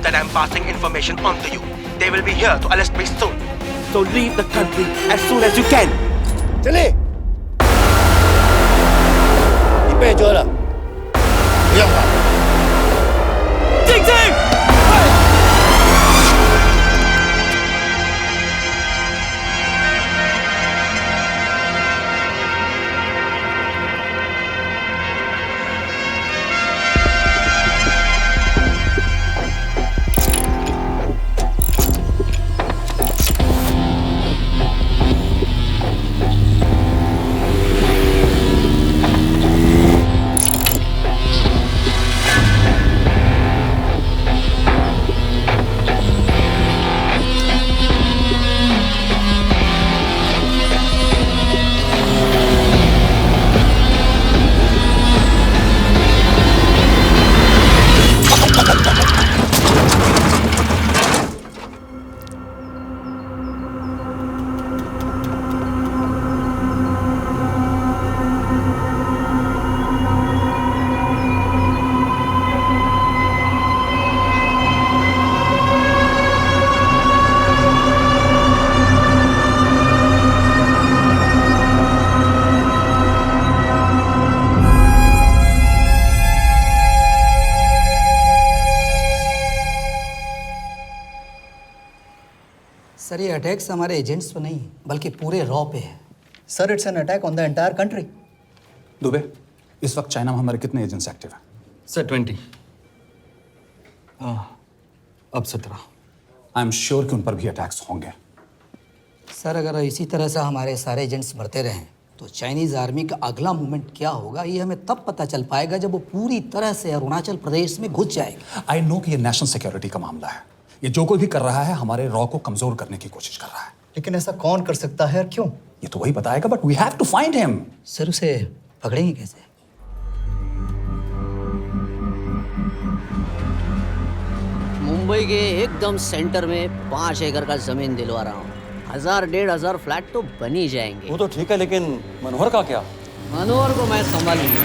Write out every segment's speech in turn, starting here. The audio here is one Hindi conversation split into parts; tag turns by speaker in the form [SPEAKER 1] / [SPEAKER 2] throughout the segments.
[SPEAKER 1] that I'm passing information on to you. They will be here to arrest me soon. So leave the country as soon as you can.
[SPEAKER 2] चले 이빼 줘라 영화
[SPEAKER 1] 찡찡!
[SPEAKER 3] सर ये अटैक्स हमारे एजेंट्स पे नहीं बल्कि पूरे रॉ पे है।
[SPEAKER 4] Sir it's an attack on the entire country.
[SPEAKER 5] Dubey, इस वक्त चाइना में हमारे कितने एजेंट्स एक्टिव हैं?
[SPEAKER 6] सर 20। अब 17।
[SPEAKER 5] आई एम श्योर कि उन पर भी अटैक्स होंगे।
[SPEAKER 3] सर अगर इसी तरह से हमारे सारे एजेंट्स बढ़ते रहें तो चाइनीज़ आर्मी का अगला मूवमेंट क्या होगा ये हमें तब पता चल पाएगा जब वो पूरी तरह से अरुणाचल प्रदेश में घुस जाएगा।
[SPEAKER 5] आई नो कि ये नेशनल सिक्योरिटी का मामला है। ये जो कोई भी कर रहा है हमारे रॉ को कमजोर करने की कोशिश कर रहा है।
[SPEAKER 4] लेकिन ऐसा कौन कर सकता है और क्यों?
[SPEAKER 5] ये तो वही बताएगा, but we have to find him.
[SPEAKER 3] Sir उसे पकड़ेंगे कैसे?
[SPEAKER 7] मुंबई के एकदम सेंटर में 5 एकड़ का जमीन दिलवा रहा हूँ। 1000-1500 फ्लैट तो बन ही जाएंगे।
[SPEAKER 6] वो तो ठीक है, लेकिन मनोहर का क्या?
[SPEAKER 7] मनोहर को मैं संभालूंगा।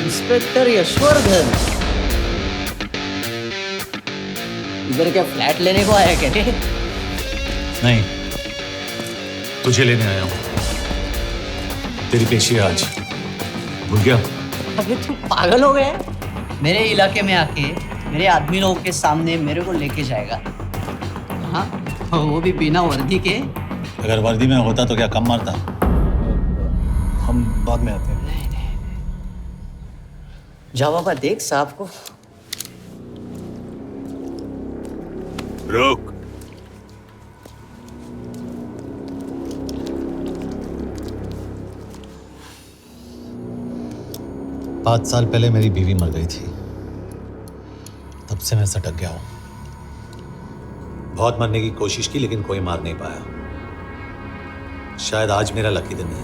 [SPEAKER 7] इंस्पेक्टर यशवर्धन, इधर क्या फ्लैट लेने को आया क्या?
[SPEAKER 8] नहीं, तुझे लेने आया हूँ। तेरी पेशी है आज, भूल गया?
[SPEAKER 7] अबे तू पागल हो गया? मेरे इलाके में आके मेरे आदमी लोगों के सामने मेरे को लेके जाएगा? हाँ, वो भी बिना वर्दी के।
[SPEAKER 8] अगर वर्दी में होता तो क्या कम मारता?
[SPEAKER 6] हम बाद में आते हैं।
[SPEAKER 7] जाओ बाबा, देख साहब को।
[SPEAKER 8] रुक। पाँच साल पहले मेरी बीवी मर गई थी, तब से मैं सटक गया हूं। बहुत मरने की कोशिश की लेकिन कोई मार नहीं पाया। शायद आज मेरा लकी दिन है।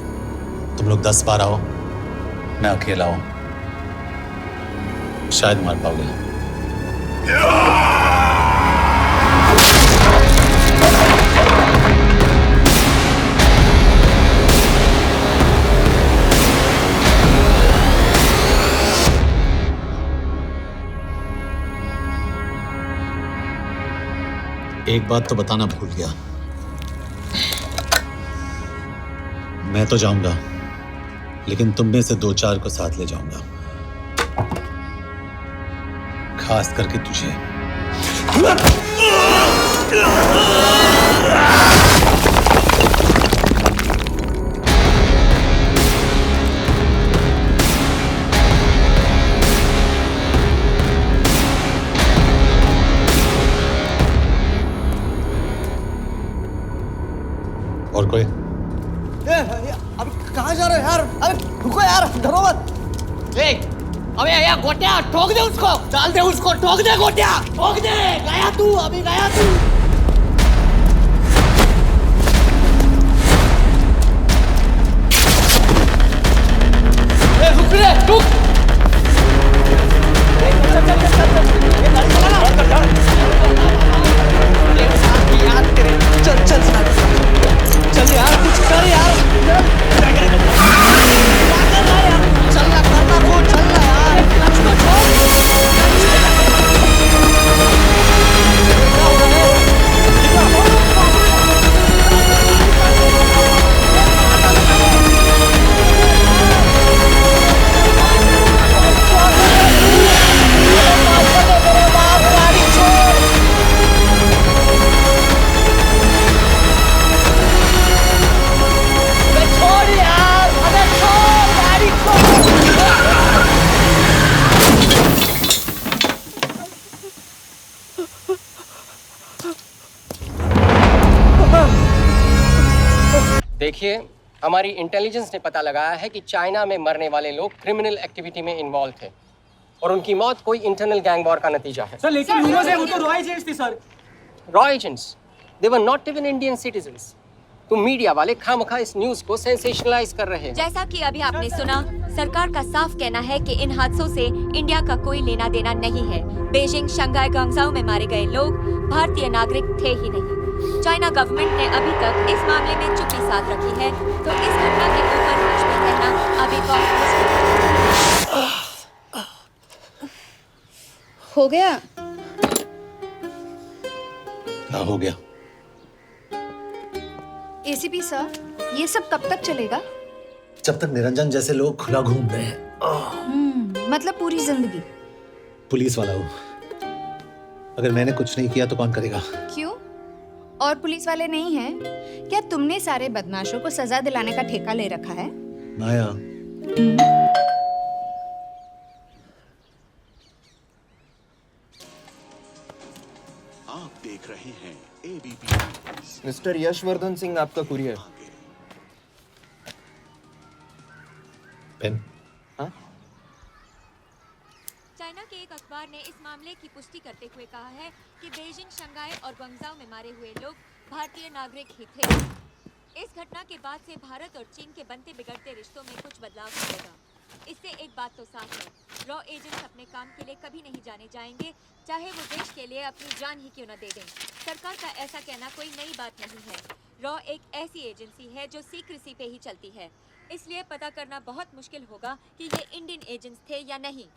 [SPEAKER 8] तुम लोग 10 बार आओ, मैं अकेला हूं, शायद मार पाओगे। एक बात तो बताना भूल गया, मैं तो जाऊंगा लेकिन तुम में से 2-4 को साथ ले जाऊंगा, खास करके तुझे। और कोई?
[SPEAKER 4] अब कहाँ जा रहे हो यार? अबे रुको यार, डरो मत।
[SPEAKER 7] अबे यार गोटिया, ठोक दे उसको, डाल दे उसको, ठोक दे गोटिया, ठोक दे। गया तू, अभी गया तू। रुक रे, रुक। चल यार, कुछ कर यार।
[SPEAKER 9] देखिए, हमारी इंटेलिजेंस ने पता लगाया है कि चाइना में मरने वाले लोग क्रिमिनल एक्टिविटी में इन्वॉल्व थे और उनकी मौत कोई इंटरनल गैंग वॉर का नतीजा है।
[SPEAKER 10] सर लेकिन ह्यूमर्स है, वो तो रॉ एजेंट्स थे sir.
[SPEAKER 9] Raw agents, they were not even Indian citizens. तुम मीडिया वाले खामखा इस न्यूज को सेंसेशनलाइज कर रहे हैं।
[SPEAKER 11] जैसा कि अभी आपने सुना, सरकार का साफ कहना है कि इन हादसों से इंडिया का कोई लेना देना नहीं है। बीजिंग, शंघाई, ग्वांगझाओ में मारे गए लोग भारतीय नागरिक थे ही नहीं। चाइना गवर्नमेंट ने अभी तक इस मामले में चुप्पी साध रखी है, तो इस घटना के ऊपर कुछ भी कहना अभी बहुत मुश्किल है।
[SPEAKER 12] हो गया?
[SPEAKER 8] हाँ, हो गया।
[SPEAKER 12] एसीपी सर, ये सब कब तक चलेगा?
[SPEAKER 8] जब तक निरंजन जैसे लोग खुला घूम रहे हैं।
[SPEAKER 12] मतलब पूरी जिंदगी?
[SPEAKER 8] पुलिस वाला हूँ, अगर मैंने कुछ नहीं किया तो कौन करेगा?
[SPEAKER 12] क्यों? और पुलिस वाले नहीं हैं? क्या तुमने सारे बदमाशों को सजा दिलाने का ठेका ले रखा है?
[SPEAKER 8] माया,
[SPEAKER 13] आप देख रहे हैं एबीपी।
[SPEAKER 14] मिस्टर यशवर्धन सिंह, आपका कुरियर।
[SPEAKER 8] पेन।
[SPEAKER 11] चाइना के एक अखबार ने इस मामले की पुष्टि करते हुए कहा है कि बीजिंग, शंघाई और ग्वांगझाओ में मारे हुए लोग भारतीय नागरिक ही थे। इस घटना के बाद से भारत और चीन के बनते बिगड़ते रिश्तों में कुछ बदलाव आएगा। इससे एक बात तो साफ है, रॉ एजेंट्स अपने काम के लिए कभी नहीं जाने जाएंगे, चाहे वो देश के लिए अपनी जान ही क्यों न दे दें। सरकार का ऐसा कहना कोई नई बात नहीं है। रॉ एक ऐसी एजेंसी है जो सीक्रेसी पे ही चलती है, इसलिए पता करना बहुत मुश्किल होगा कि ये इंडियन एजेंट्स थे या नहीं।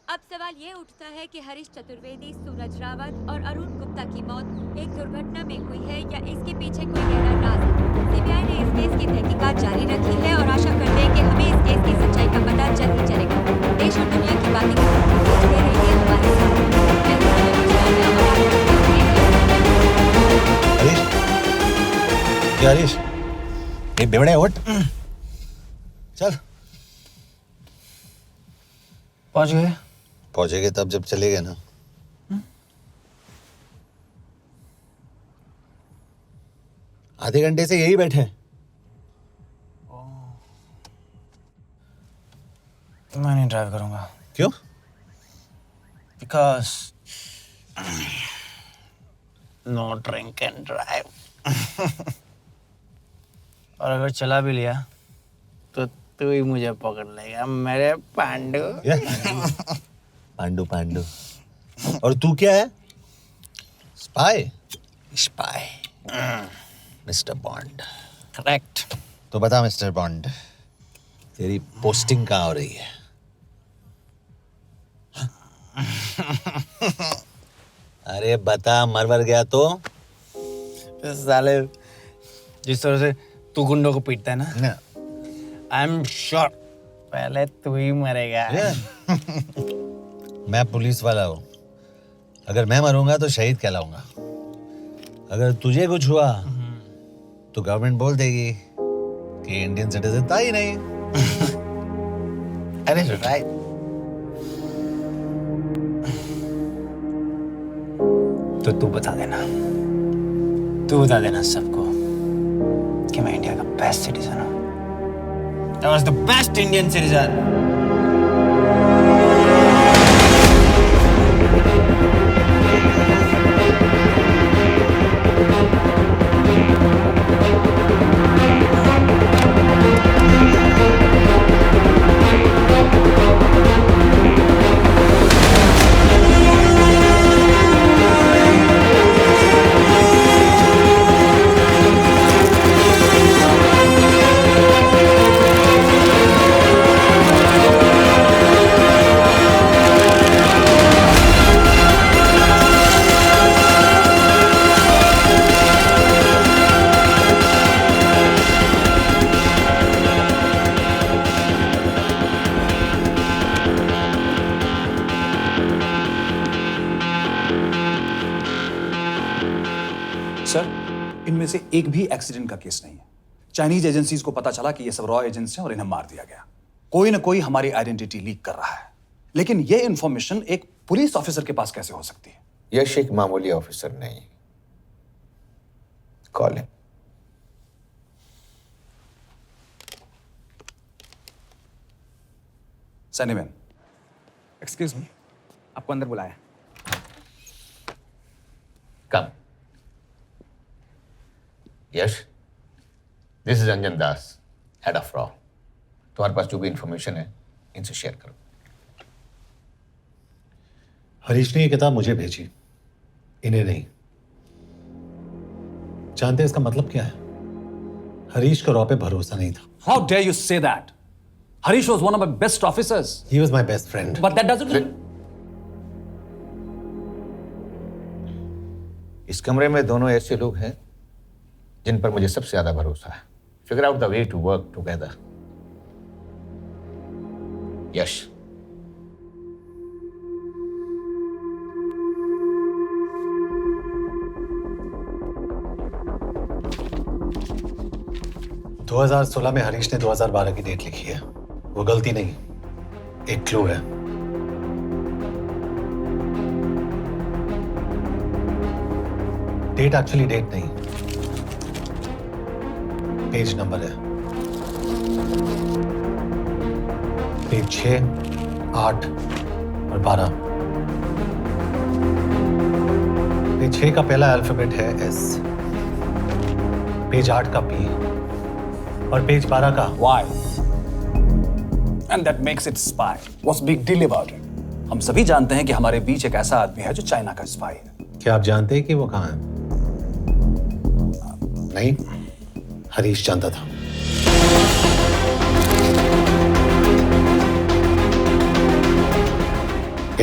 [SPEAKER 11] अब सवाल ये उठता है कि हरीश चतुर्वेदी, सूरज रावत और अरुण गुप्ता की मौत एक दुर्घटना में हुई है या इसके पीछे कोई गहरा राज है। सीबीआई ने इस केस की तहकीकात जारी रखी है और आशा करते हैं कि हमें इस केस की सच्चाई का पता जल्द ही चलेगा। देश और दुनिया की बातें देखते रहिए हमारे साथ।
[SPEAKER 8] हरीश, क्या हरीश? ये बेवड़े उठ, चल।
[SPEAKER 6] पहुंच गए?
[SPEAKER 8] पहुंचेंगे तब जब चलेंगे ना। आधे घंटे से यही बैठे हैं।
[SPEAKER 6] मैं नहीं ड्राइव करूंगा।
[SPEAKER 8] क्यों?
[SPEAKER 6] Because no drink and drive. और अगर चला भी लिया तो तू ही मुझे पकड़ लेगा, मेरे पांडू।
[SPEAKER 8] पांडू पांडू। और तू क्या है? Spy?
[SPEAKER 6] Spy.
[SPEAKER 8] Mister bond.
[SPEAKER 6] Correct.
[SPEAKER 8] तो बता मिस्टर बॉन्ड, तेरी पोस्टिंग कहाँ हो रही है? अरे बता, मर गया तो?
[SPEAKER 6] साले, जिस तरह से तू गुंडों को पीटता है ना, आई एम श्योर पहले तू ही मरेगा।
[SPEAKER 8] मैं पुलिस वाला हूँ, अगर मैं मरूंगा तो शहीद कहलाऊंगा। अगर तुझे कुछ हुआ तो गवर्नमेंट बोल देगी कि इंडियन सिटीजन था ही नहीं।
[SPEAKER 6] अरे राइट। तो तू बता देना सबको कि मैं इंडिया का बेस्ट सिटीजन हूँ। I was the best Indian citizen.
[SPEAKER 5] Sir, इनमें से एक भी एक्सीडेंट का केस नहीं है। चाइनीज एजेंसीज को पता चला कि ये सब रॉ एजेंट्स हैं और इन्हें मार दिया गया। कोई ना कोई हमारी आइडेंटिटी लीक कर रहा है, लेकिन ये इंफॉर्मेशन एक पुलिस ऑफिसर के पास कैसे हो सकती है?
[SPEAKER 15] यश एक मामूली ऑफिसर नहीं। Call him.
[SPEAKER 5] Send him in.
[SPEAKER 10] Excuse me, आपको अंदर बुलाया।
[SPEAKER 15] Come. Yes. This is Anjan Das, head of RAW. तुम्हारे पास जो भी इंफॉर्मेशन है इनसे शेयर करो।
[SPEAKER 8] हरीश ने ये किताब मुझे भेजी, इन्हें नहीं। जानते हैं इसका मतलब क्या है? हरीश को रॉ पे भरोसा नहीं था।
[SPEAKER 5] How dare you say that? Harish was one of my best officers.
[SPEAKER 8] He was my best friend.
[SPEAKER 5] But that doesn't mean...
[SPEAKER 15] इस कमरे में दोनों ऐसे लोग हैं जिन पर मुझे सबसे ज्यादा भरोसा है। Figure out the way to work together. यश।
[SPEAKER 8] दो 2016 में हरीश ने 2012 की डेट लिखी है। वो गलती नहीं, एक क्लू है। डेट एक्चुअली डेट नहीं, पेज नंबर है। पेज 6, 8 और 12। पेज 6 का पहला अल्फाबेट है S, पेज 8 का P और पेज 12 का
[SPEAKER 5] Why? And that makes it spy. What's big deal about it? हम सभी जानते हैं कि हमारे बीच एक ऐसा आदमी है जो चाइना का स्पाई है।
[SPEAKER 8] क्या आप जानते हैं कि वो कहाँ है? नहीं, हरीश जानता था।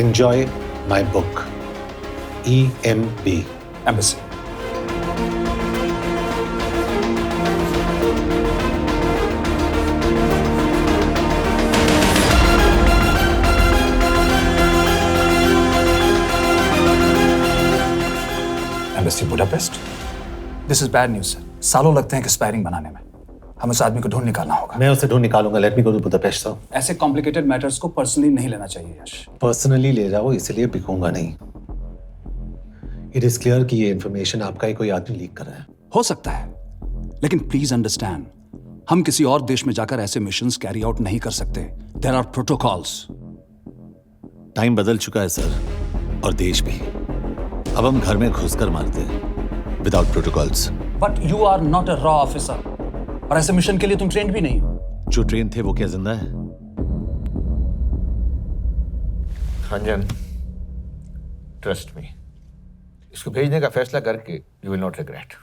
[SPEAKER 8] Enjoy my book. EMB.
[SPEAKER 5] Embassy. Embassy Budapest. This is bad news, sir. सालों लगते हैं एक्सपायरिंग बनाने में। हमें उस आदमी को ढूंढ निकालना होगा।
[SPEAKER 8] मैं उसे ढूंढ निकालूंगा। Let me go to Budapest sir.
[SPEAKER 5] ऐसे कॉम्प्लिकेटेड मैटर्स को पर्सनली नहीं लेना चाहिए यश।
[SPEAKER 8] पर्सनली ले जाओ, इसलिए बिकूंगा नहीं। इट इज क्लियर कि ये इंफॉर्मेशन आपका ही कोई आदमी लीक कर रहा है।
[SPEAKER 5] हो सकता है, लेकिन प्लीज अंडरस्टैंड, हम किसी और देश में जाकर ऐसे मिशंस कैरी आउट नहीं कर सकते। There are protocols.
[SPEAKER 8] टाइम बदल चुका है सर, और देश भी। अब हम घर में घुसकर मारते हैं without protocols.
[SPEAKER 5] But you are not a रॉ ऑफिसर, और ऐसे मिशन के लिए तुम ट्रेंड भी नहीं हो।
[SPEAKER 8] जो ट्रेन थे वो क्या जिंदा है?
[SPEAKER 15] अंजन, ट्रस्ट मी, इसको भेजने का फैसला करके यू विल नॉट रिग्रेट।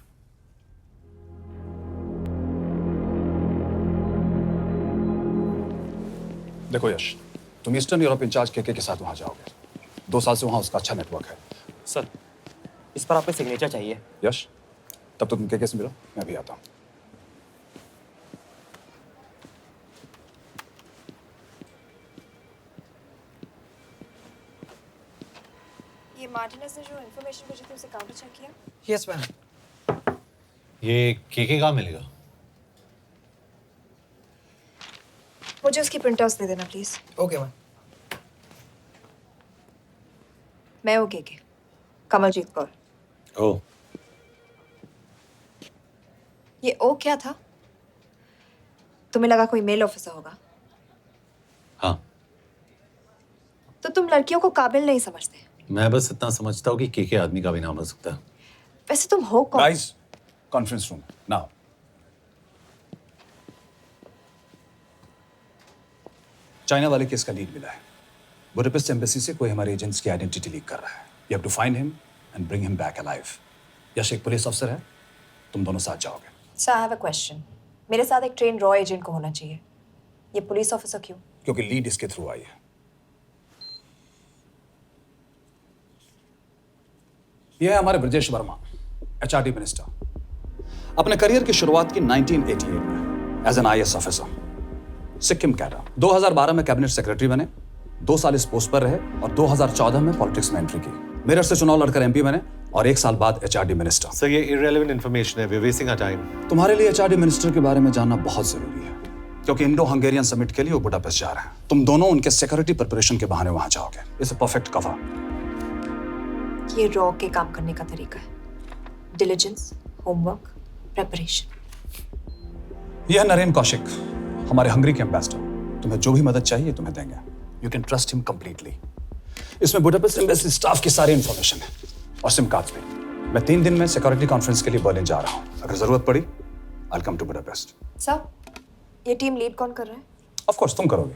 [SPEAKER 5] देखो यश, तुम ईस्टर्न यूरोप इंचार्ज केके के साथ वहां जाओगे। 2 साल से वहां उसका अच्छा नेटवर्क है।
[SPEAKER 10] सर, इस पर आपके सिग्नेचर चाहिए।
[SPEAKER 5] यश, तब तो तुम केके से मिलो, मैं भी आता हूं।
[SPEAKER 16] ये मार्टिनेस ने जो इन्फॉर्मेशन भेजी थी उसे काउंटर चेक किया?
[SPEAKER 10] Yes ma'am.
[SPEAKER 8] ये केके कहाँ मिलेगा?
[SPEAKER 16] मुझे उसकी प्रिंटआउट्स दे देना प्लीज।
[SPEAKER 10] Okay ma'am.
[SPEAKER 16] मैं वो केके, कमलजीत कौर।
[SPEAKER 8] ओ,
[SPEAKER 16] ये ओ क्या था? तुम्हें लगा कोई मेल ऑफिसर होगा?
[SPEAKER 8] हाँ।
[SPEAKER 16] तो तुम लड़कियों को काबिल नहीं समझते।
[SPEAKER 8] मैं बस इतना समझता हूँ कि केके आदमी का भी नाम हो सकता है।
[SPEAKER 16] वैसे तुम हो कौन?
[SPEAKER 5] Guys, conference room now. China वाले केस का लीड मिला है। बुडापेस्ट एम्बेसी से कोई हमारे एजेंट्स की आइडेंटिटी लीक कर रहा है। You have to find him and bring him back alive. Yash एक पुलिस अफसर है, तुम दोनों साथ जाओगे।
[SPEAKER 16] Sir, I have a question. मेरे साथ एक ट्रेन रॉ एजेंट को होना चाहिए। ये पुलिस ऑफिसर क्यों?
[SPEAKER 5] क्योंकि लीड इसके थ्रू आई है। यह है हमारे ब्रजेश वर्मा, एचआरडी मिनिस्टर। अपने करियर की शुरुआत की 1988 में as an IAS officer, Sikkim cadre. 2012 में कैबिनेट सेक्रेटरी बने, 2 साल इस पोस्ट पर रहे और 2014 में पॉलिटिक्स में एंट्री की। मेरठ से चुनाव लड़कर एमपी बने और 1 साल बाद एचआरडी मिनिस्टर।
[SPEAKER 8] सर, ये इररिलेवेंट इंफॉर्मेशन है, we are wasting our time.
[SPEAKER 5] तुम्हारे लिए एचआरडी मिनिस्टर के बारे में जानना बहुत जरूरी है, क्योंकि इंडो हंगेरियन समिट के लिए वो बुडापेस्ट जा रहे हैं। तुम दोनों उनके सिक्योरिटी प्रिपरेशन के बहाने वहां जाओगे। It's a perfect cover.
[SPEAKER 16] ये रॉ के काम करने का तरीका है। Diligence, homework, preparation.
[SPEAKER 5] यह नरेन कौशिक, हमारे हंगरी के एम्बेसडर। तुम्हें जो भी मदद चाहिए तुम्हें देंगे। You can trust him completely. इसमें बुडापेस्ट एम्बेसी स्टाफ की सारी इंफॉर्मेशन है और सिम कार्ड्स भी। मैं 3 दिन में सिक्योरिटी कॉन्फ्रेंस के लिए बर्लिन जा रहा हूँ। अगर जरूरत पड़ी I'll come to Budapest.
[SPEAKER 16] Sir, ये टीम लीड कौन कर रहा है?
[SPEAKER 5] Of course, तुम करोगे।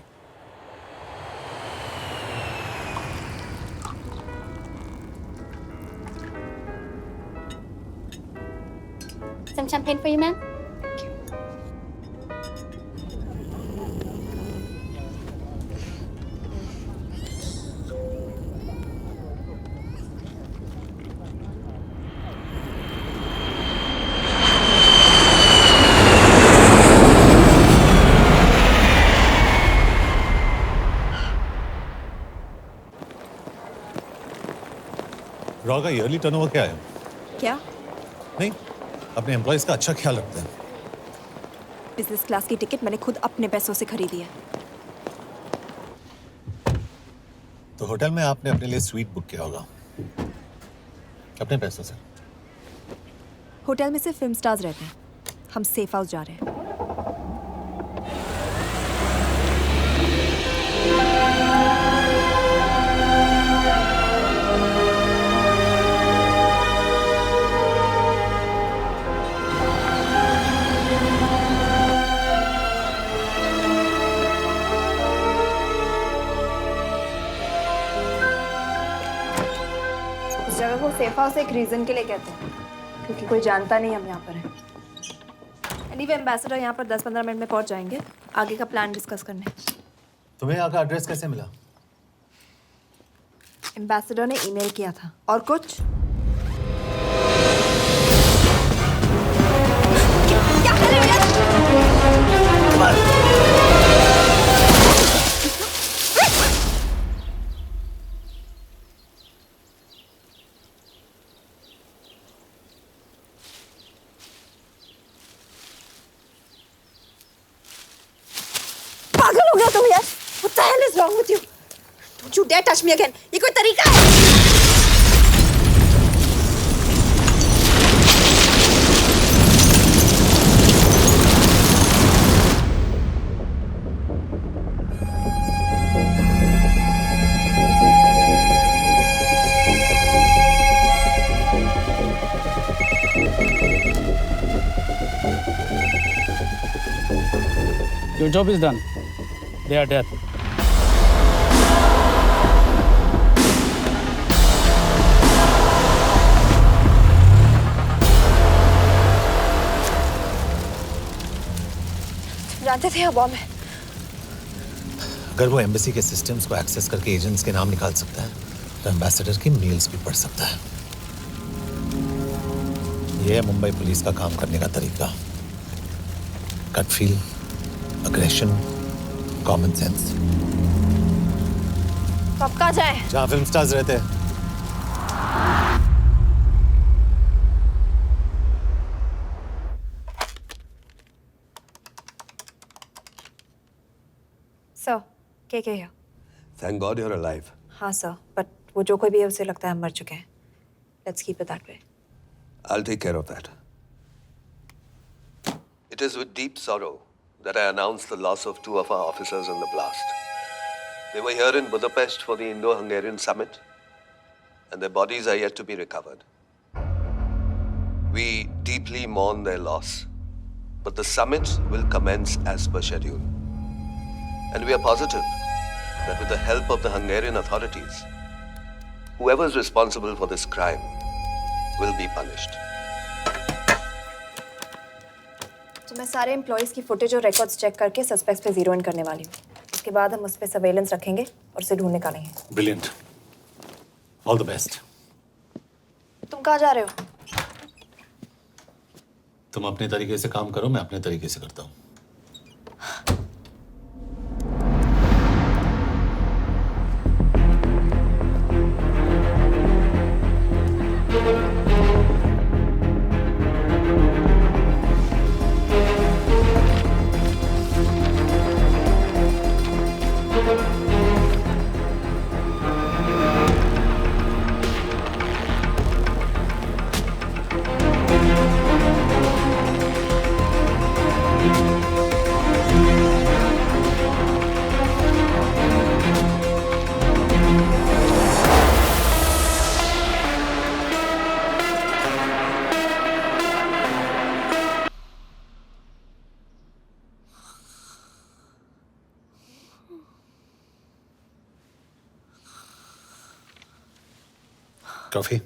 [SPEAKER 17] Some champagne for you, ma'am?
[SPEAKER 8] Raw का ईयरली टर्नओवर क्या है?
[SPEAKER 16] क्या?
[SPEAKER 8] नहीं, अपने एम्प्लॉइज का अच्छा ख्याल रखते हैं।
[SPEAKER 16] बिजनेस क्लास की टिकट मैंने खुद अपने पैसों से खरीदी है।
[SPEAKER 8] तो होटल में आपने अपने लिए स्वीट बुक किया होगा अपने पैसों से।
[SPEAKER 16] होटल में सिर्फ फिल्म स्टार्स रहते हैं। हम सेफ हाउस जा रहे हैं।
[SPEAKER 12] जगह को सेफ हाउस एक रीजन के लिए कहते हैं, क्योंकि कोई जानता नहीं हम यहाँ पर हैं।
[SPEAKER 16] एनीवे एम्बेसडर यहाँ पर 10-15 मिनट में पहुँच जाएंगे आगे का प्लान डिस्कस करने।
[SPEAKER 8] तुम्हें यहाँ का एड्रेस कैसे मिला?
[SPEAKER 16] एम्बेसडर ने ईमेल किया था। और कुछ? क्या कर रहे हो? पागल हो गया तुम यार? What the hell is wrong with you? Don't you dare touch me again. ये कोई तरीका है?
[SPEAKER 18] Your job is done. They are dead.
[SPEAKER 16] जानते थे बॉम्ब है।
[SPEAKER 8] अगर वो एम्बेसी के सिस्टम्स को एक्सेस करके एजेंट्स के नाम निकाल सकता है तो एम्बेसडर की मेल्स भी पढ़ सकता है। ये है मुंबई पुलिस का काम करने का तरीका। Gut feel, aggression, common sense.
[SPEAKER 16] कब कहाँ जाए?
[SPEAKER 8] जहाँ फिल्म स्टार्स रहते हैं।
[SPEAKER 16] सर, के here?
[SPEAKER 2] Thank God you're alive.
[SPEAKER 16] हाँ सर, बट वो जो कोई भी है उसे लगता है हम मर चुके हैं। Let's keep it that way.
[SPEAKER 2] I'll take care of that. It is with deep sorrow that I announce the loss of 2 of our officers in the blast. They were here in Budapest for the Indo-Hungarian summit, and their bodies are yet to be recovered. We deeply mourn their loss, but the summit will commence as per schedule. And we are positive that with the help of the Hungarian authorities, whoever is responsible for this crime will be punished.
[SPEAKER 16] तो मैं सारे एम्प्लॉइज की फुटेज और रिकॉर्ड्स चेक करके सस्पेक्ट्स पे जीरो इन करने वाली हूँ। उसके बाद हम उस पे सर्वेलेंस रखेंगे और उसे ढूंढ निकालेंगे।
[SPEAKER 8] Brilliant. All the best.
[SPEAKER 16] तुम कहाँ जा रहे हो?
[SPEAKER 8] तुम अपने तरीके से काम करो, मैं अपने तरीके से करता हूँ।
[SPEAKER 2] Thank you.
[SPEAKER 8] Coffee?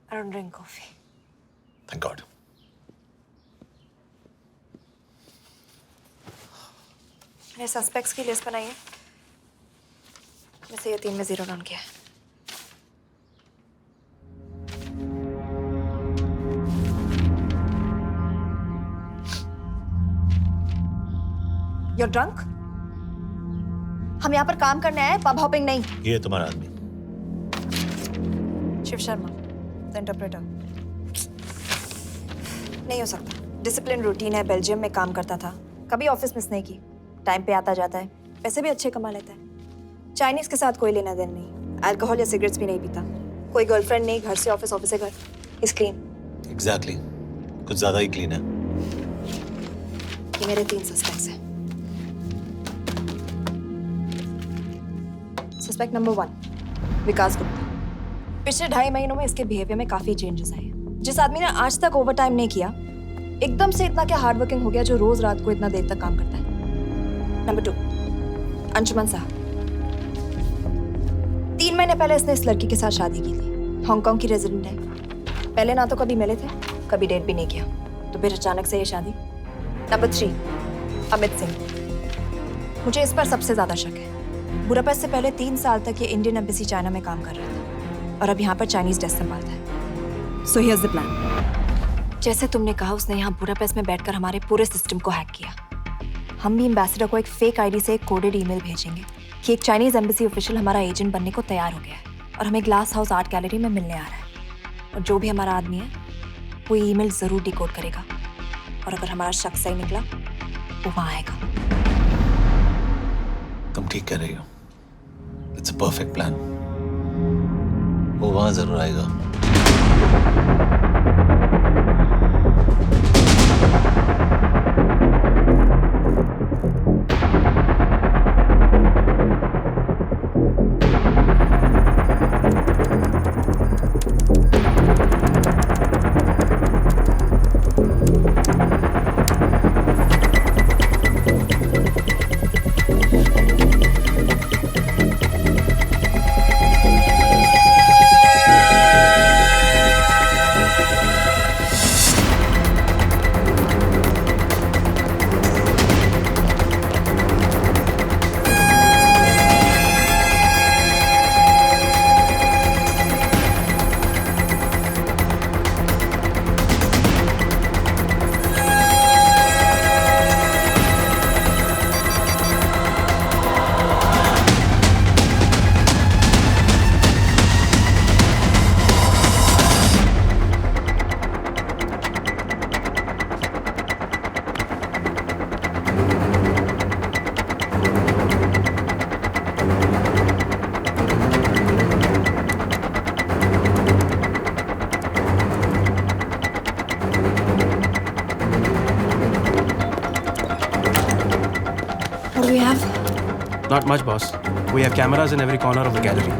[SPEAKER 16] I don't drink coffee.
[SPEAKER 8] Thank God.
[SPEAKER 16] मैंने सस्पेक्ट्स की लिस्ट बनाई है, वैसे ये 3 में 0 डाउन किया है। You're drunk? हम यहाँ पर काम करने आए, पब हॉपिंग नहीं।
[SPEAKER 8] ये तुम्हारा आदमी।
[SPEAKER 16] Shiv Sharma, the interpreter. नहीं हो सकता। डिसिप्लिन रूटीन है, बेल्जियम में काम करता था, कभी ऑफिस मिस नहीं की, टाइम पे आता जाता है, पैसे भी अच्छे कमा लेता है। चाइनीज के साथ कोई लेना देना नहीं, अल्कोहल या सिगरेट्स भी नहीं पीता, कोई गर्लफ्रेंड नहीं, घर से ऑफिस, ऑफिस से घर। Is clean.
[SPEAKER 8] एग्जैक्टली, कुछ ज्यादा ही क्लीन है।
[SPEAKER 16] ये मेरे 3 सस्पेक्ट्स हैं। सस्पेक्ट नंबर 1, विकास गुप्ता। पिछले 2.5 महीनों में इसके बिहेवियर में काफी चेंजेस आए हैं। जिस आदमी ने आज तक ओवरटाइम नहीं किया, एकदम से इतना क्या हार्ड वर्किंग हो गया जो रोज रात को इतना देर तक काम करता है। नंबर 2, अंशुमन साहब। 3 महीने पहले इसने इस लड़की के साथ शादी की थी, हांगकांग की रेजिडेंट है। पहले ना तो कभी मिले थे, कभी डेट भी नहीं किया, तो फिर अचानक से ये शादी। नंबर 3, अमित सिंह। मुझे इस पर सबसे ज्यादा शक है। बुडापेस्ट से पहले 3 साल तक ये इंडियन एम्बेसी चाइना में काम कर रहा था और अब यहाँ पर चाइनीज डेस्क संभालता है। So here's the plan. जैसे तुमने कहा, उसने यहाँ बुडापेस्ट में बैठकर हमारे पूरे सिस्टम को हैक किया। हम भी एम्बेसडर को एक फेक आईडी से एक कोडेड ईमेल भेजेंगे कि एक चाइनीज एम्बेसी ऑफिशियल हमारा एजेंट बनने को तैयार हो गया है और हमें ग्लास हाउस आर्ट गैलरी में मिलने आ रहा है। और जो भी हमारा आदमी है वो ईमेल जरूर डिकोड करेगा और अगर हमारा शक सही निकला वो वहाँ आएगा।
[SPEAKER 8] तुम ठीक कह रही हो। It's a perfect plan. वो वहां जरूर आएगा।
[SPEAKER 1] Not much, boss. We have cameras in every corner of the gallery.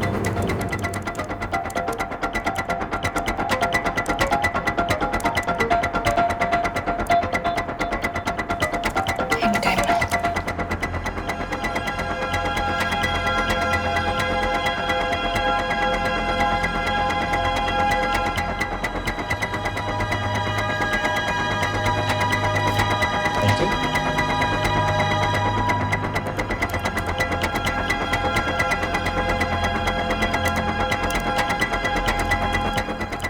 [SPEAKER 16] Anytime now.
[SPEAKER 15] Thank you.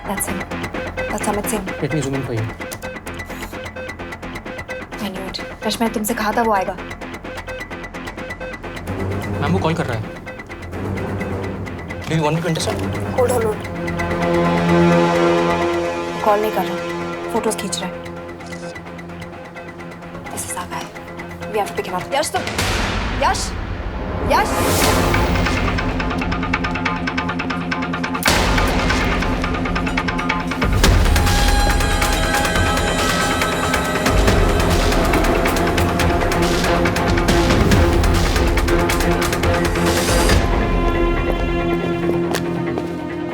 [SPEAKER 16] That's him. That's Amit Singh.
[SPEAKER 9] Let me zoom in for you.
[SPEAKER 16] I knew it. Rush, मैं तुमसे कहा था वो आएगा।
[SPEAKER 9] मैम वो कॉल कर रहा है। Do you want me to intercept?
[SPEAKER 16] Hold on. Call नहीं कर रहा, फोटोज खींच रहा है। This is our guy. We have to pick him up. यश तुम, यश, यश।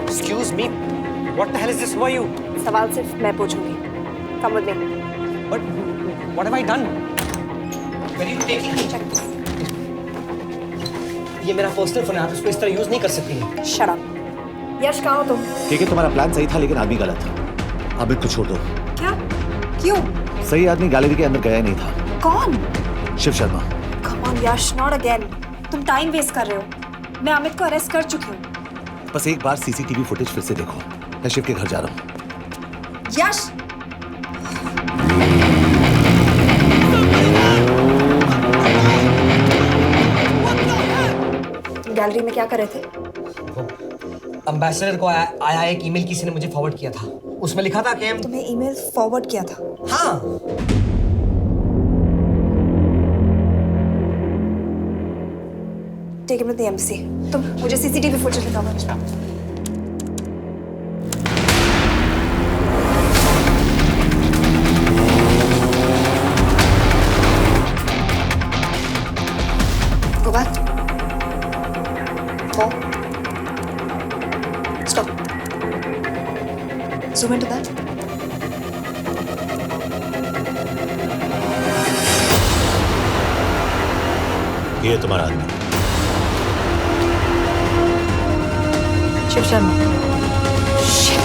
[SPEAKER 10] Excuse me. What the hell is this? Who are you?
[SPEAKER 16] सवाल सिर्फ मैं पूछूंगी। Come with me.
[SPEAKER 10] But what have I done?
[SPEAKER 4] ये मेरा पर्सनल फोन है, आप इसको इस तरह यूज नहीं कर सकती।
[SPEAKER 16] Shut up. यश कहाँ हो तुम?
[SPEAKER 8] ठीक है, तुम्हारा प्लान सही था लेकिन आदमी गलत। अमित को छोड़ दो।
[SPEAKER 16] क्या? क्यों?
[SPEAKER 8] सही आदमी गैलरी के अंदर गया ही नहीं था।
[SPEAKER 16] कौन?
[SPEAKER 8] Shiv Sharma.
[SPEAKER 16] Come on Yash, not again. तुम टाइम वेस्ट कर रहे हो। मैं अमित को अरेस्ट कर चुकी हूँ।
[SPEAKER 8] बस एक बार सीसीटीवी फुटेज फिर से देखो। मैं शिव के घर जा रहा हूँ।
[SPEAKER 16] यश! तुम गैलरी में क्या कर रहे थे?
[SPEAKER 4] एम्बेसडर को आया एक ईमेल किसी ने मुझे फॉरवर्ड किया था। उसमें लिखा था कि
[SPEAKER 16] तुम्हें ईमेल फॉरवर्ड किया था?
[SPEAKER 4] हाँ।
[SPEAKER 16] Take him to the embassy. तुम मुझे सीसीटीवी फुटेज दिखाओ। Go back. More. Stop. Zoom into that.
[SPEAKER 8] ये तुम्हारा आदमी।
[SPEAKER 16] शिव शर्मा। Shit.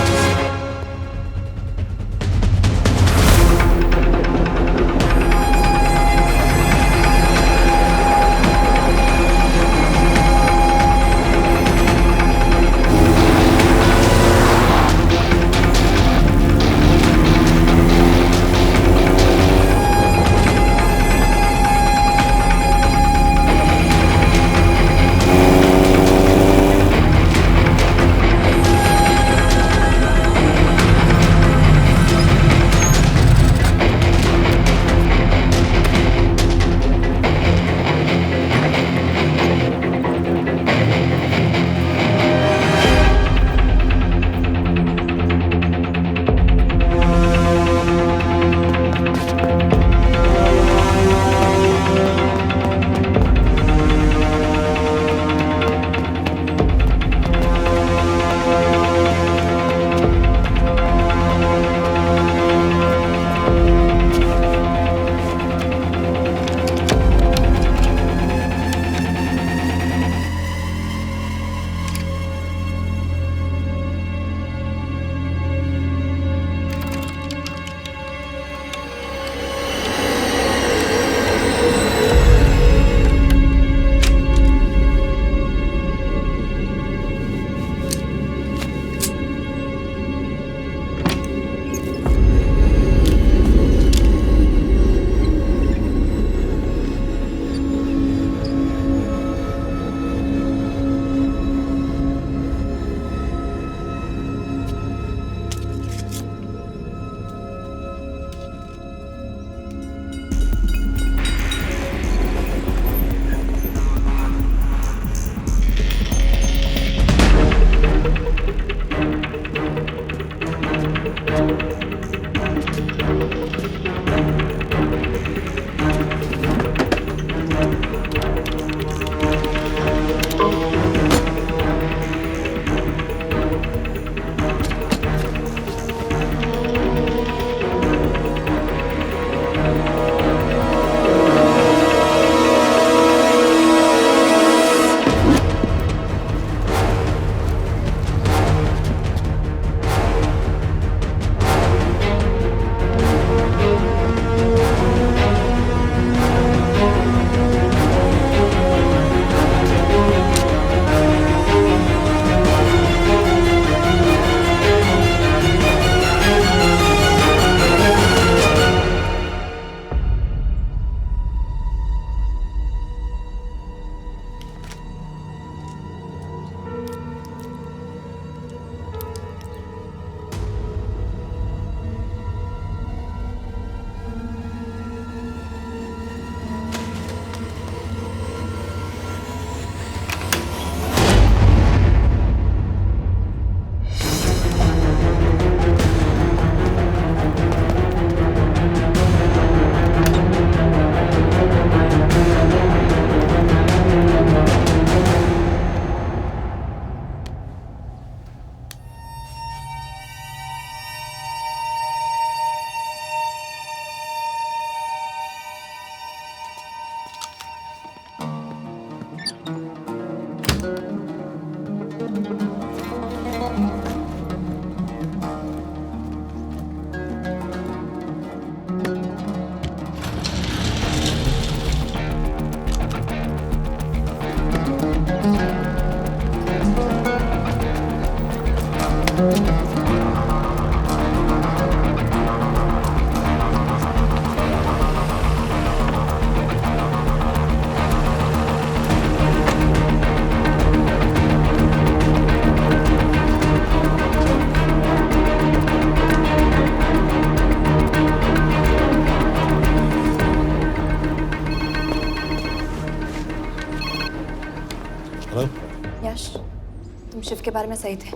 [SPEAKER 16] शिव के बारे में सही थे।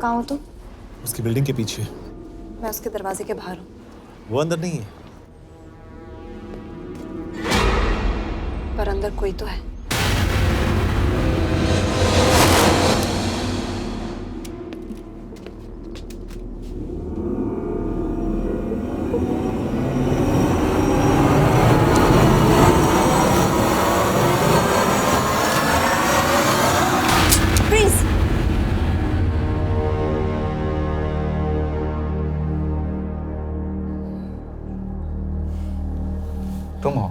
[SPEAKER 16] कहाँ हो तुम?
[SPEAKER 8] उसकी बिल्डिंग के पीछे।
[SPEAKER 16] मैं उसके दरवाजे के बाहर हूँ।
[SPEAKER 8] वो अंदर नहीं है।
[SPEAKER 16] पर अंदर कोई तो है।
[SPEAKER 15] तुम हो?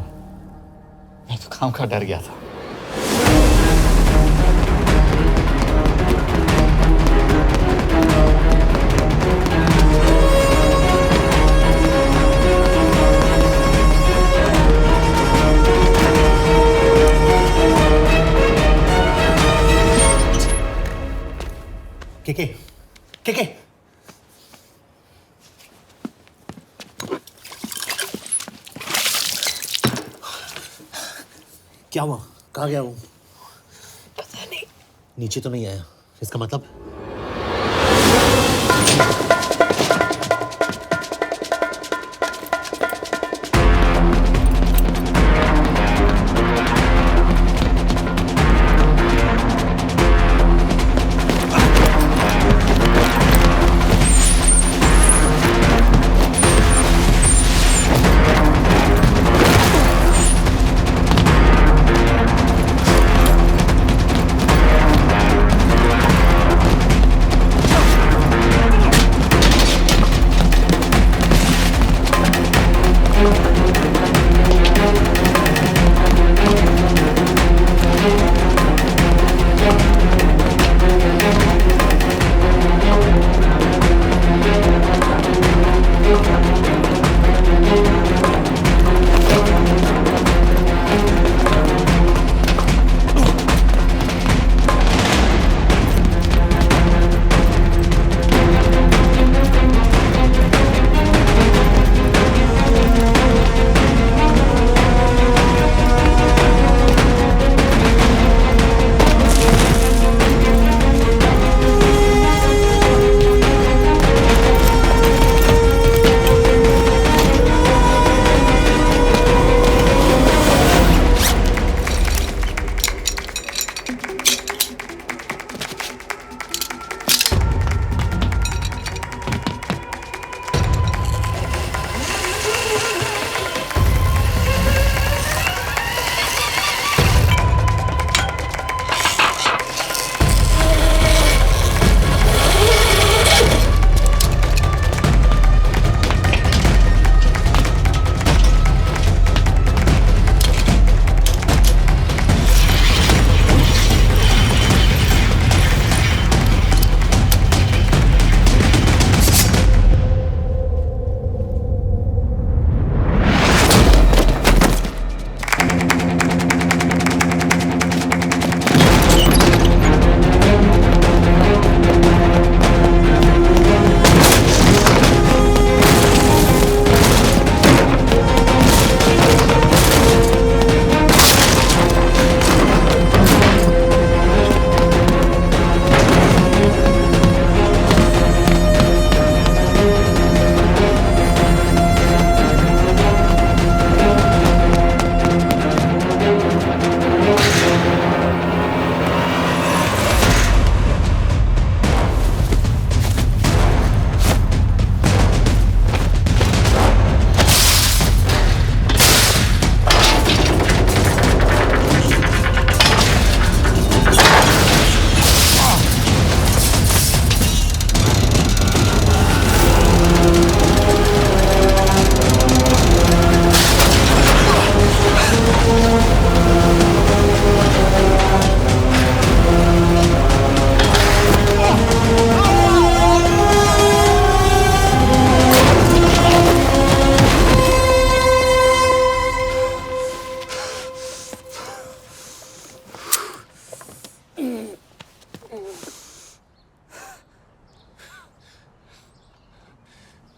[SPEAKER 15] मैं तो काम का डर गया था।
[SPEAKER 10] के क्या हुआ? कहाँ गया वो?
[SPEAKER 8] पता नहीं। नीचे तो नहीं आया, इसका मतलब?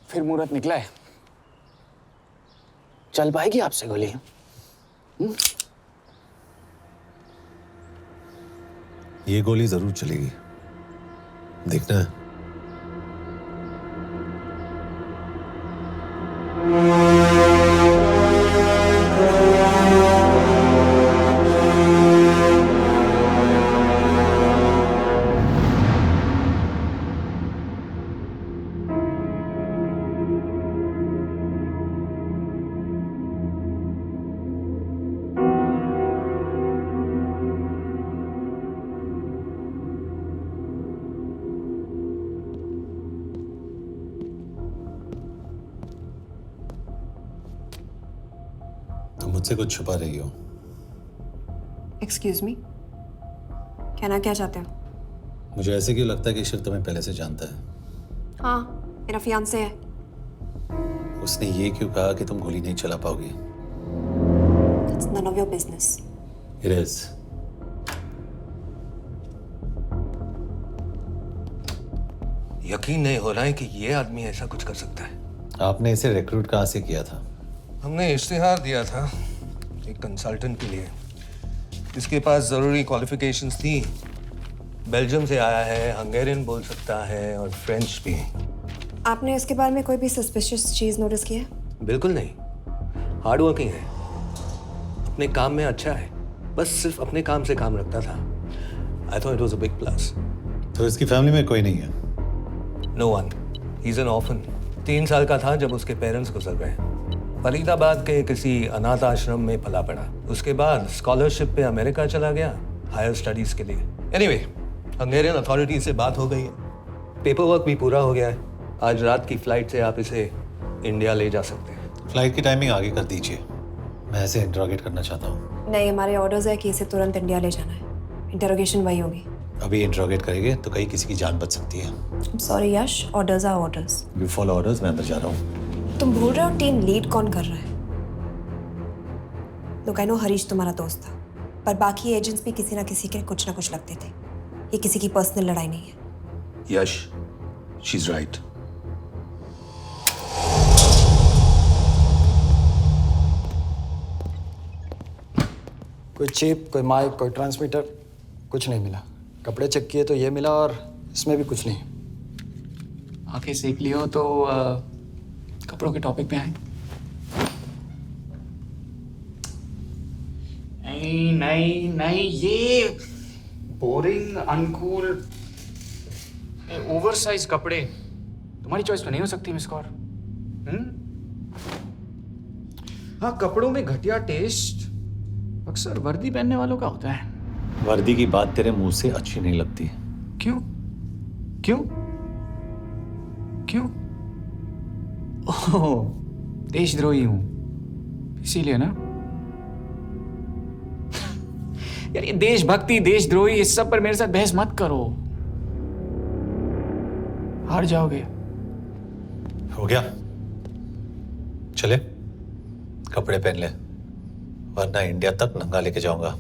[SPEAKER 6] फिर मुहूर्त निकला है। चल पाएगी आपसे गोली?
[SPEAKER 8] ये गोली जरूर चलेगी, देखना है। तुम मुझसे कुछ छुपा रही हो।
[SPEAKER 16] एक्सक्यूज मी, कहना क्या चाहते हो?
[SPEAKER 8] मुझे ऐसे क्यों लगता है कि ईश्वर तुम्हें पहले से जानता है?
[SPEAKER 16] हाँ, मेरा फियांसे है।
[SPEAKER 8] उसने ये क्यों कहा कि तुम गोली नहीं चला पाओगी?
[SPEAKER 16] It's none of your business.
[SPEAKER 8] It is.
[SPEAKER 2] यकीन नहीं हो रहा है कि ये आदमी ऐसा कुछ कर सकता है।
[SPEAKER 8] आपने इसे रिक्रूट कहाँ से किया था?
[SPEAKER 2] हमने इश्तिहार दिया था एक कंसल्टेंट के लिए, इसके पास ज़रूरी क्वालिफिकेशंस थी। बेल्जियम से आया है, हंगेरियन बोल सकता है और फ्रेंच भी।
[SPEAKER 16] आपने इसके बारे में कोई भी सस्पिशियस चीज नोटिस की है?
[SPEAKER 2] बिल्कुल नहीं, हार्ड वर्किंग है, अपने काम में अच्छा है, बस सिर्फ अपने काम से काम रखता था। I thought it was a big plus.
[SPEAKER 8] तो इसकी फैमिली में कोई नहीं है?
[SPEAKER 2] No one, he is an orphan. 3 साल का था जब उसके पेरेंट्स गुजर गए। फरीदाबाद के किसी अनाथ आश्रम में पला पड़ा। उसके बाद स्कॉलरशिप पे अमेरिका चला गया हायर स्टडीज के लिए। एनीवे, हंगेरियन अथॉरिटी से बात हो गई है, पेपर वर्क भी पूरा हो गया है। आज रात की फ्लाइट से आप इसे इंडिया ले जा सकते हैं।
[SPEAKER 8] फ्लाइट की टाइमिंग आगे कर दीजिए, मैं इसे इंट्रोगेट करना चाहता हूँ।
[SPEAKER 16] नहीं, हमारे ऑर्डर्स है कि इसे तुरंत इंडिया ले जाना है। इंटरोगेशन वही होगी।
[SPEAKER 8] अभी इंट्रोगेट करेंगे तो कहीं किसी की जान बच सकती है।
[SPEAKER 16] Sorry Yash, orders are orders.
[SPEAKER 8] You follow orders, मैं अंदर जा रहा हूँ।
[SPEAKER 16] तुम भूल रहे हो टीम लीड कौन कर रहा है? लोग आई नो हरीश तुम्हारा दोस्त था, पर बाकी एजेंट्स भी किसी ना किसी के कुछ ना कुछ लगते थे। ये किसी की पर्सनल लड़ाई नहीं है।
[SPEAKER 2] यश, शी इज राइट।
[SPEAKER 4] कोई चिप, कोई माइक, कोई ट्रांसमीटर, कुछ नहीं मिला। कपड़े चेक किए तो ये मिला और इसमें भी कुछ नहीं।
[SPEAKER 19] आंखें सेक लियो तो कपड़ों के टॉपिक पे आए। नहीं नहीं नहीं, ये बोरिंग, अनकूल, ओवरसाइज कपड़े तुम्हारी चॉइस तो नहीं हो सकती मिस कौर। हाँ, कपड़ों में घटिया टेस्ट अक्सर वर्दी पहनने वालों का होता है।
[SPEAKER 8] वर्दी की बात तेरे मुंह से अच्छी नहीं लगती।
[SPEAKER 19] क्यों क्यों क्यों? ओह, देशद्रोही हूं इसीलिए ना। यार ये देशभक्ति, देशद्रोही, इस सब पर मेरे साथ बहस मत करो, हार जाओगे।
[SPEAKER 8] हो गया, चले कपड़े पहन ले, वरना इंडिया तक नंगा लेके जाऊंगा।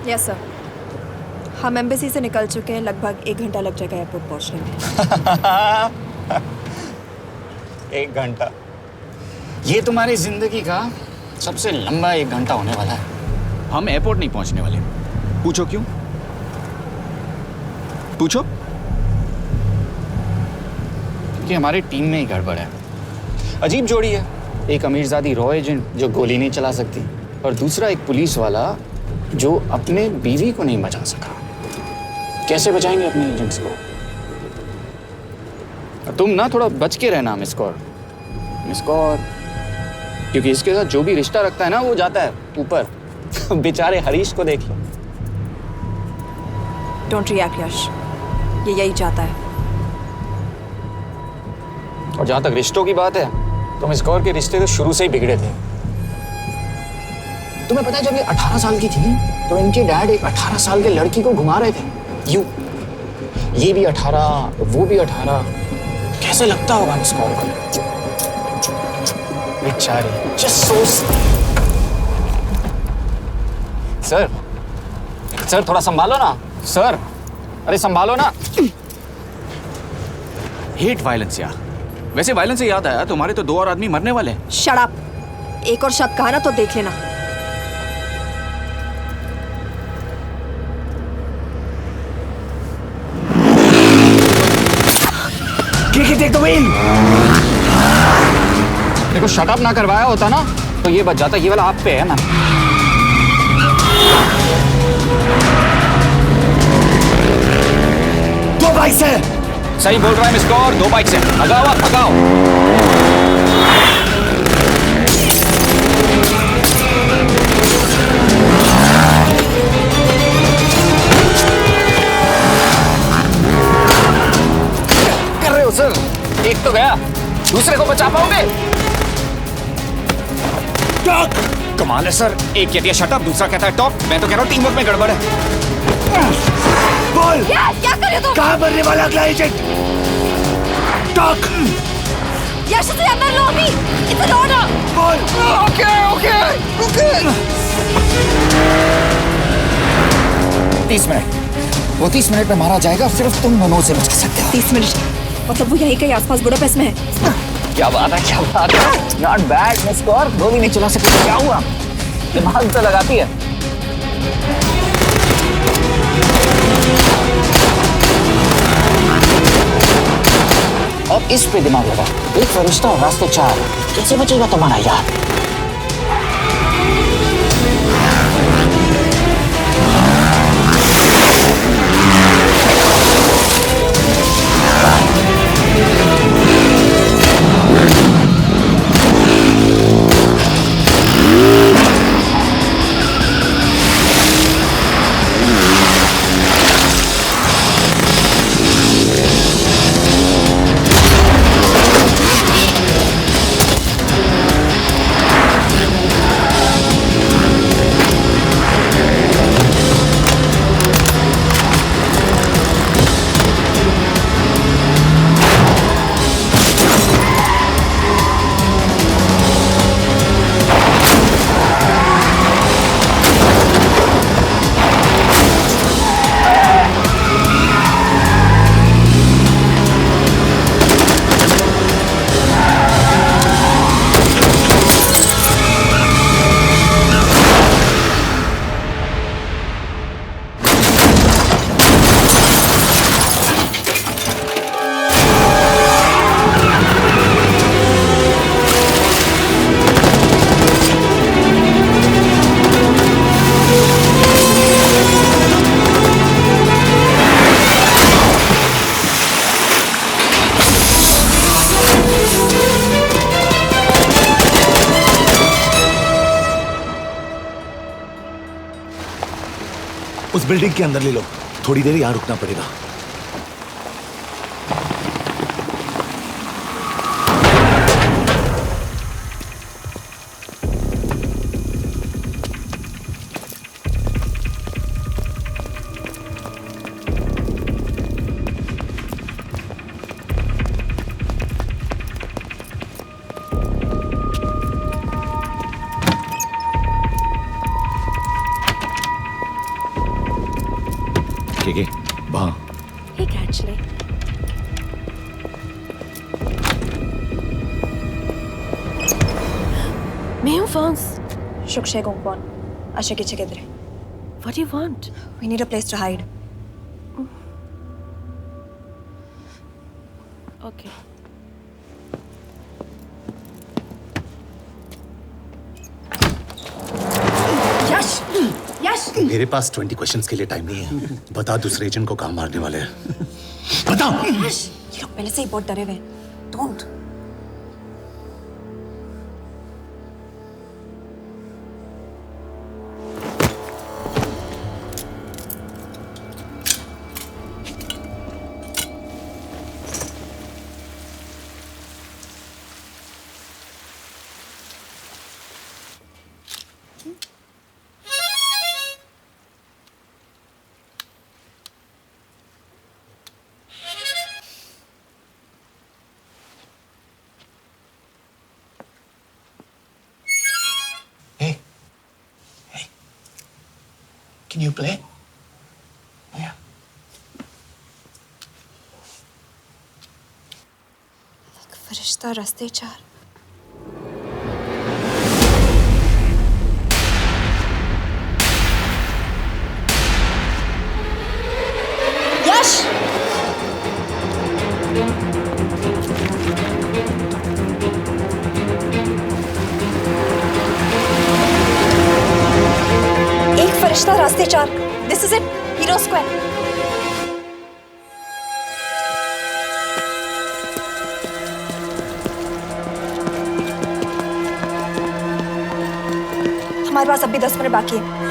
[SPEAKER 16] यस सर, हम एम्बेसी से निकल चुके हैं। लगभग 1 घंटा लग जाएगा एयरपोर्ट पहुंचने में।
[SPEAKER 19] 1 घंटा? ये तुम्हारी जिंदगी का सबसे लंबा 1 घंटा होने वाला है। हम एयरपोर्ट नहीं पहुंचने वाले। पूछो क्यों? पूछो। क्योंकि हमारी टीम में ही गड़बड़ है। अजीब जोड़ी है, एक अमीरजादी रॉ एजेंट जो गोली नहीं चला सकती, और दूसरा एक पुलिस वाला जो अपने बीवी को नहीं बचा सका। कैसे बचाएंगे अपने एजेंट्स को? तुम ना थोड़ा बच के रहना मिस कौर, क्योंकि इसके साथ जो भी रिश्ता रखता है ना वो जाता है ऊपर। बेचारे हरीश को देख लो।
[SPEAKER 16] डोंट रिएक्ट यश, ये यही चाहता है।
[SPEAKER 19] और जहां तक रिश्तों की बात है तो मिस कौर के रिश्ते तो शुरू से ही बिगड़े थे। तुम्हें पता है जब ये 18 साल की थी तो इनके डैड एक 18 साल के लड़की को घुमा रहे थे। ये भी 18, वो भी 18। कैसे लगता होगा इसको? बेचारे, just so सर थोड़ा संभालो ना सर। अरे संभालो ना।
[SPEAKER 20] हेट वायलेंस यार। वैसे वायलेंस से याद आया, तुम्हारे तो 2 और आदमी मरने वाले हैं।
[SPEAKER 16] Shut up. एक और शब्द कहा ना तो देख लेना।
[SPEAKER 19] Take the wheel. देखो शट अप ना करवाया होता ना तो ये बच जाता। ये वाला आप पे है ना।
[SPEAKER 10] दो बाइक से।
[SPEAKER 19] सही बोल रहा है मिस्टर और 2 बाइक से। भगाओ आप भगाओ। कर रहे हो सर? एक तो गया, दूसरे को बचा पाओगे? कमाल है सर। एक कहती है शट अप, दूसरा कहता है टॉप। मैं तो कह रहा हूँ टीम वर्क में गड़बड़ है।
[SPEAKER 10] बोल
[SPEAKER 16] क्या कर रहे हो तुम?
[SPEAKER 10] कहाँ मरने वाला अगला एजेंट? टॉक।
[SPEAKER 16] यश से अंदर लो अभी। It's an order.
[SPEAKER 10] बोल।
[SPEAKER 19] Okay 30 minute. वो 30 मिनट में मारा जाएगा। सिर्फ तुम दोनों से बचा सकते हो।
[SPEAKER 16] 30 मिनट मतलब वो यहीं कहीं आसपास बुडापेस्ट में है।
[SPEAKER 19] क्या बात है, क्या बात है। Not bad miss Kaur. गोली नहीं चला सकती। क्या हुआ? दिमाग तो लगाती है। अब इस पे दिमाग लगा। एक फरिश्ता और रास्ते 4। कैसे बचेगा तुम्हारा यार?
[SPEAKER 10] उस बिल्डिंग के अंदर ले लो। थोड़ी देर यहाँ रुकना पड़ेगा। वहाँ
[SPEAKER 16] Hey, actually. मैं हूँ फ्रांस। शुक्शे गोंगपॉन। आशा की जगह दे। What do you want? We need a place to hide. Okay. यश! यश!
[SPEAKER 8] मेरे पास 20 क्वेश्चंस के लिए टाइम नहीं है। बता दूसरे एजेंट को कहाँ मारने वाले हैं। बता।
[SPEAKER 16] यश! ये लोग पहले से ही बहुत डरे हुए हैं। Don't.
[SPEAKER 19] Can you play? Yeah.
[SPEAKER 16] फरिश्ता रास्ते चार। यश! एक फरिश्ता रास्ते चार। This is it. Hero Square. हमारे पास अभी 10 मिनट बाकी है।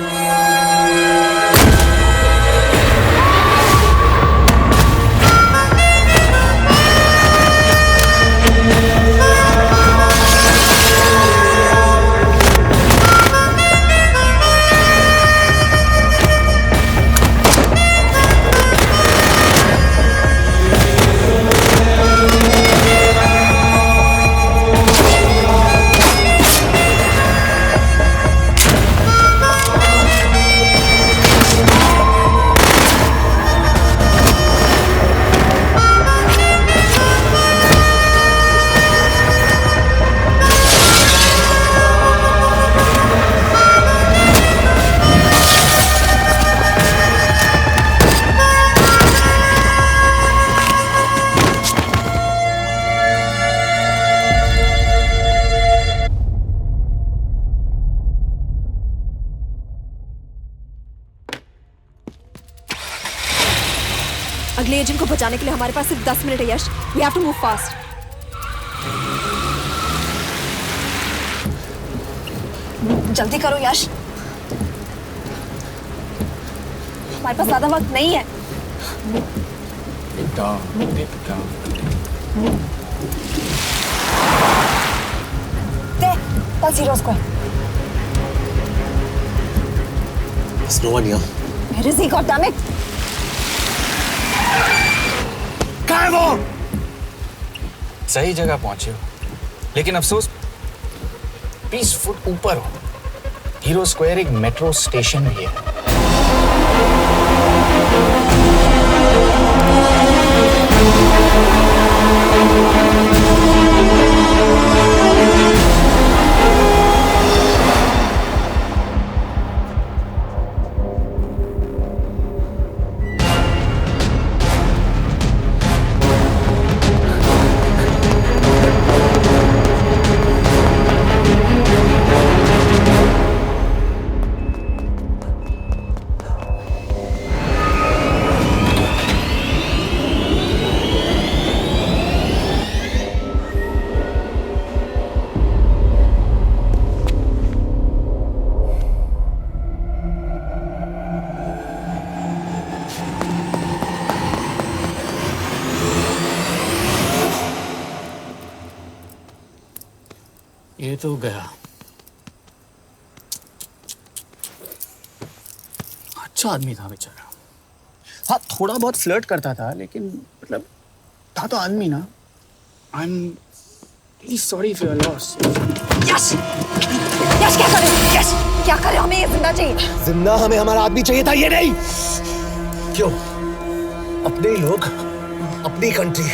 [SPEAKER 16] अगले एजेंट को बचाने के लिए हमारे पास सिर्फ 10 मिनट है Yash. We have to move fast. जल्दी करो यश, हमारे पास ज्यादा वक्त नहीं है। That's Hero Square.
[SPEAKER 10] There's no one here.
[SPEAKER 16] Where is he? God damn it!
[SPEAKER 19] कहाँ है वो? सही जगह पहुंचे हो, लेकिन अफसोस 20 फुट ऊपर हो। हीरो स्क्वायर एक मेट्रो स्टेशन भी है।
[SPEAKER 18] ये तो गया। अच्छा आदमी था बेचारा।
[SPEAKER 19] हाँ, थोड़ा बहुत फ्लर्ट करता था, लेकिन मतलब था तो आदमी ना। I am really sorry for your loss.
[SPEAKER 16] Yash! Yash क्या कर रहे हो? यश क्या कर रहे हो? हमें ये जिंदा चाहिए।
[SPEAKER 10] जिंदा हमें हमारा आदमी चाहिए था, ये नहीं। क्यों? अपने लोग, अपनी कंट्री,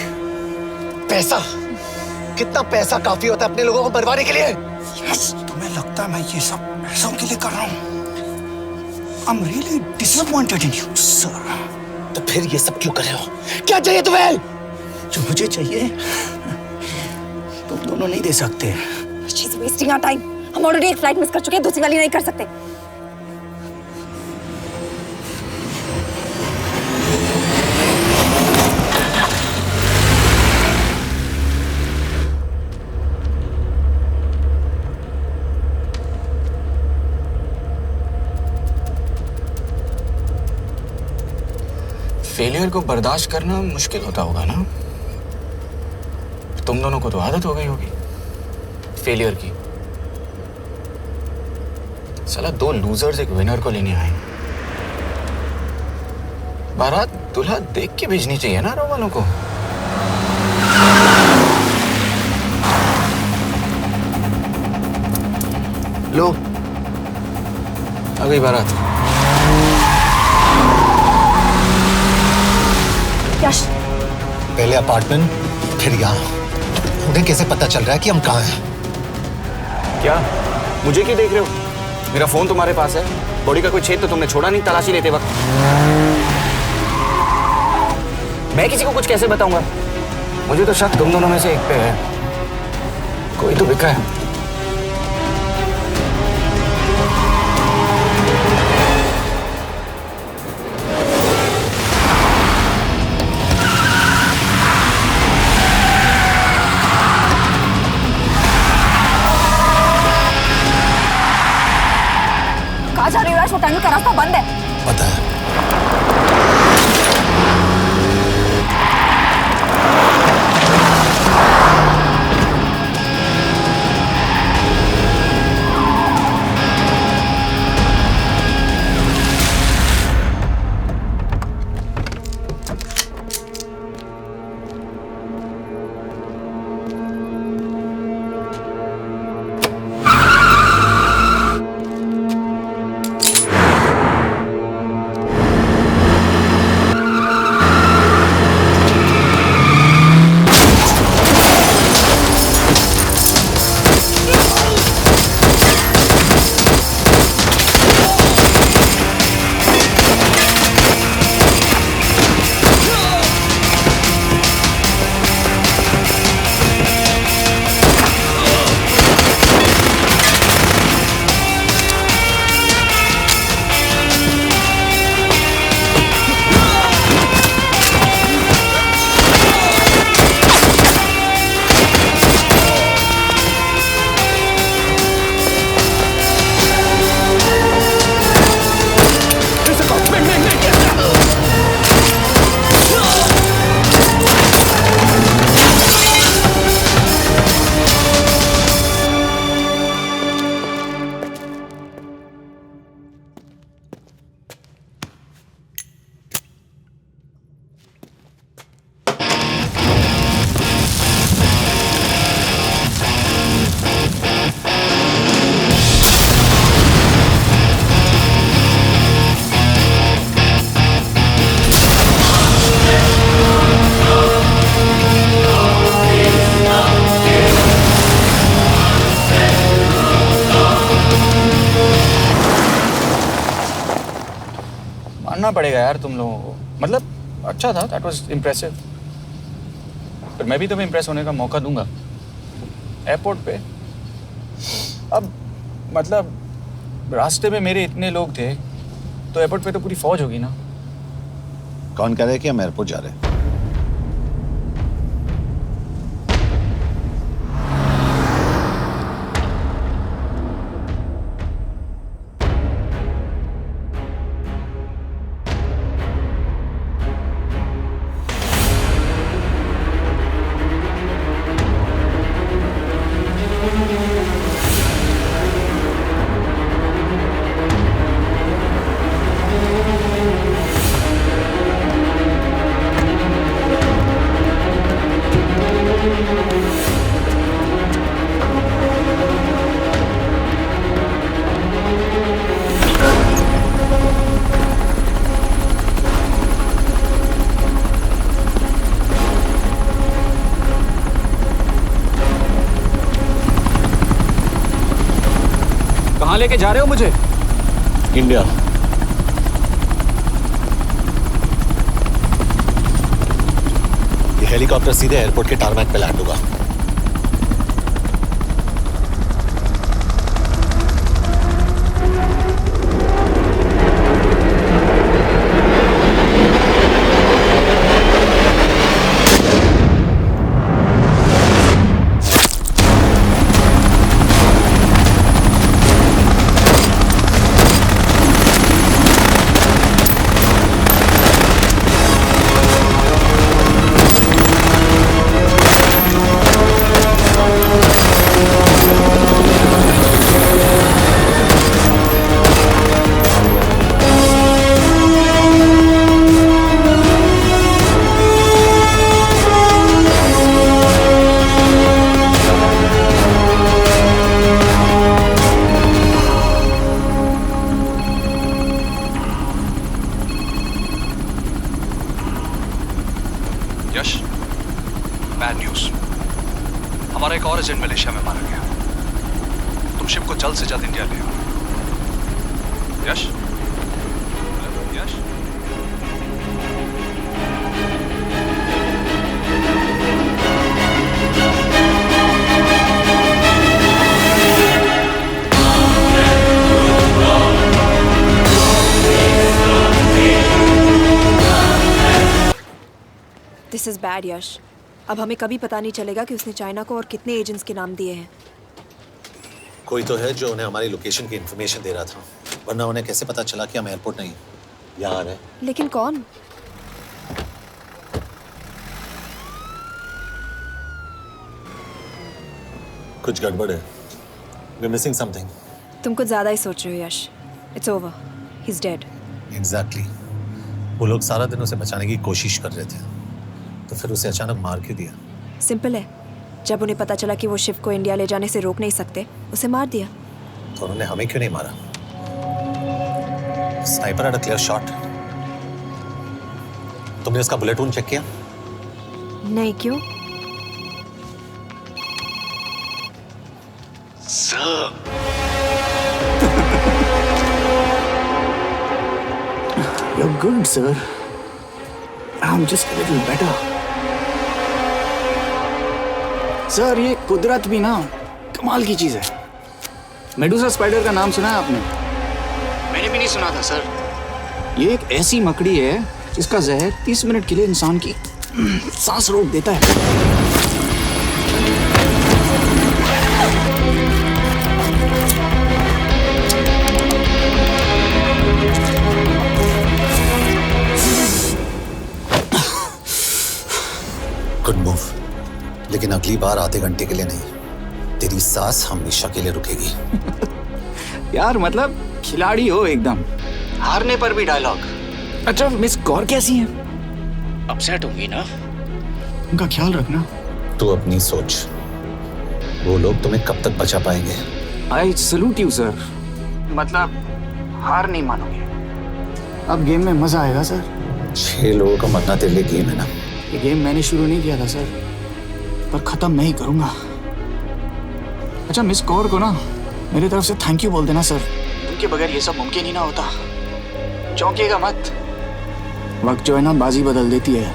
[SPEAKER 10] पैसा। कितना पैसा काफी होता है अपने लोगों को मरवाने के लिए?
[SPEAKER 19] यस, तुम्हें लगता है मैं ये सब पैसों के लिए कर रहा हूँ? I'm really disappointed in you, sir.
[SPEAKER 10] तो फिर ये सब क्यों कर रहे हो? क्या चाहिए तुम्हें?
[SPEAKER 19] जो मुझे चाहिए तुम दोनों नहीं दे सकते।
[SPEAKER 16] She's wasting our time. हम ऑलरेडी एक फ्लाइट मिस कर चुके हैं, दूसरी वाली नहीं कर सकते।
[SPEAKER 19] फेलियर को बर्दाश्त करना मुश्किल होता होगा ना? तुम दोनों को तो आदत हो गई होगी फेलियर की। साला 2 लूजर्स एक विनर को लेने आए। बारात दूल्हा देख के भेजनी चाहिए ना रो वालों को। लो, आ गई बारात।
[SPEAKER 10] पहले अपार्टमेंट, फिर यहाँ। उन्हें कैसे पता चल रहा है कि हम कहाँ हैं?
[SPEAKER 19] क्या मुझे क्यों देख रहे हो? मेरा फोन तुम्हारे पास है। बॉडी का कोई छेद तो तुमने छोड़ा नहीं तलाशी लेते वक्त। मैं किसी को कुछ कैसे बताऊंगा? मुझे तो शक तुम दोनों में से एक पे है। कोई तो बिका है।
[SPEAKER 16] कहाँ जा रही हो? वो टनल का रास्ता बंद है।
[SPEAKER 10] पता है।
[SPEAKER 19] मानना पड़ेगा यार तुम लोगों को। मतलब अच्छा था, दैट वाज इम्प्रेसिव। पर मैं भी तुम्हें इम्प्रेस होने का मौका दूंगा एयरपोर्ट पे। अब मतलब रास्ते में मेरे इतने लोग थे तो एयरपोर्ट पे तो पूरी फौज होगी ना।
[SPEAKER 8] कौन कह रहा है कि हम एयरपोर्ट जा रहे हैं?
[SPEAKER 20] कहाँ लेके जा रहे हो मुझे?
[SPEAKER 8] इंडिया। ये हेलीकॉप्टर सीधे एयरपोर्ट के टारमैक पे लैंड होगा।
[SPEAKER 5] हमारा एक और एजेंट मलेशिया में मारा गया। तुम शिप को जल्द से जल्द इंडिया ले आओ। यश, यश,
[SPEAKER 16] दिस इज बैड यश। अब हमें कभी पता नहीं चलेगा कि उसने चाइना को और कितने एजेंट्स के नाम दिए हैं।
[SPEAKER 8] कोई तो है जो उन्हें हमारी लोकेशन की इन्फॉर्मेशन दे रहा था, वरना उन्हें कैसे पता चला कि हम एयरपोर्ट नहीं यहाँ आ रहे हैं?
[SPEAKER 16] लेकिन कौन?
[SPEAKER 8] कुछ गड़बड़ है। We're missing something.
[SPEAKER 16] तुम कुछ ज्यादा ही सोच रहे हो Yash. It's over, he is dead.
[SPEAKER 8] Exactly. वो लोग सारा दिन उसे बचाने की कोशिश कर रहे थे, तो फिर उसे अचानक मार क्यों दिया?
[SPEAKER 16] सिंपल है, जब उन्हें पता चला कि वो शिव को इंडिया ले जाने से रोक नहीं सकते, उसे मार दिया।
[SPEAKER 8] तो उन्होंने हमें क्यों नहीं मारा? Sniper had a clear shot. तुमने उसका बुलेट वूंड चेक किया?
[SPEAKER 16] नहीं, क्यों?
[SPEAKER 20] Sir.
[SPEAKER 19] You're good, sir. I'm just a little better. Sir, ये कुदरत भी ना कमाल की चीज है। मेडुसा स्पाइडर का नाम सुना है आपने? मैंने भी नहीं सुना था सर। ये एक ऐसी मकड़ी है जिसका जहर 30 मिनट के लिए इंसान की सांस रोक देता है।
[SPEAKER 8] गुड मूव, लेकिन अगली बार आधे घंटे के लिए नहीं। तेरी सांस हमेशा के लिए रुकेगी।
[SPEAKER 19] यार मतलब खिलाड़ी हो एकदम, हारने पर भी डायलॉग। अच्छा, मिस कौर कैसी हैं? अपसेट होंगी ना? उनका ख्याल रखना।
[SPEAKER 8] तू अपनी सोच, वो लोग तुम्हें कब तक बचा पाएंगे?
[SPEAKER 19] I salute you sir. मतलब हार नहीं मानोगे। अब गेम में मजा आएगा सर।
[SPEAKER 8] 6 लोगों का मरना तेरे लिए गेम है ना?
[SPEAKER 19] ये गेम मैंने शुरू नहीं किया था सर, पर खत्म नहीं करूंगा। अच्छा, मिस कौर को ना मेरी तरफ से थैंक यू बोल देना सर। उनके बगैर ये सब मुमकिन ही ना होता। चौंकिएगा मत, वक्त जो है ना बाजी बदल देती है।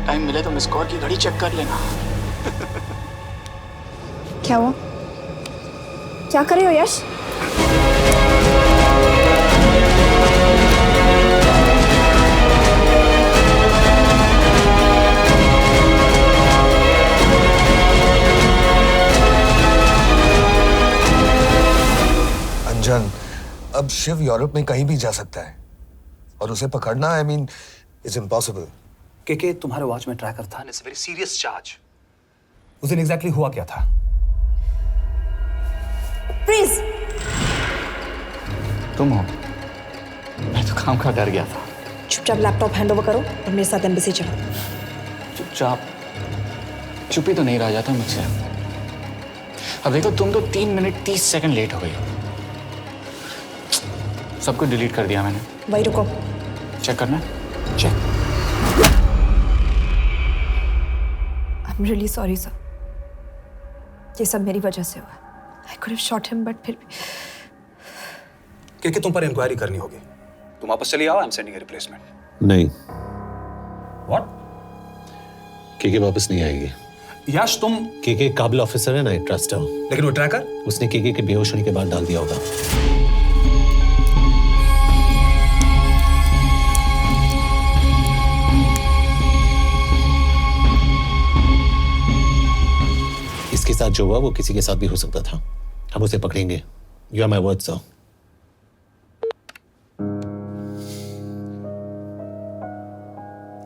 [SPEAKER 19] टाइम मिले तो मिस कौर की घड़ी चेक कर लेना।
[SPEAKER 16] क्या हुआ? क्या कर रहे हो यश?
[SPEAKER 2] अंजन, अब शिव यूरोप में कहीं भी जा सकता है और उसे पकड़ना, आई मीन, इज इम्पॉसिबल।
[SPEAKER 5] के तुम्हारे वॉच में ट्रैकर था, इट्स वेरी सीरियस चार्ज। उस दिन एग्जैक्टली हुआ क्या था?
[SPEAKER 16] प्लीज।
[SPEAKER 19] तुम हो? मैं तो काम का डर गया था।
[SPEAKER 16] चुपचाप लैपटॉप हैंड ओवर करो और मेरे साथ एम्बेसी चलो।
[SPEAKER 19] चुपचाप? चुप ही तो नहीं रहा जाता मुझसे। अब देखो, तुम तो 3 मिनट 30 सेकंड लेट हो गई हो। सब कुछ डिलीट कर दिया मैंने।
[SPEAKER 16] वही रुको,
[SPEAKER 19] चेक करना? Check.
[SPEAKER 16] I am really sorry sir, ये सब मेरी वजह से हुआ। I could have shot him, but फिर भी।
[SPEAKER 5] के तुम पर इंक्वायरी करनी होगी। तुम वापस चली आओ, I am sending a replacement.
[SPEAKER 8] नहीं।
[SPEAKER 5] व्हाट?
[SPEAKER 8] के वापस नहीं आएगी।
[SPEAKER 5] यश, तुम
[SPEAKER 8] के काबिल ऑफिसर है ना, आई ट्रस्ट है।
[SPEAKER 5] लेकिन वो ट्रैकर
[SPEAKER 8] उसने के बेहोश होने के बाद डाल दिया होगा। इसके साथ जो हुआ वो किसी के साथ भी हो सकता था। हम उसे पकड़ेंगे। You are my word sir.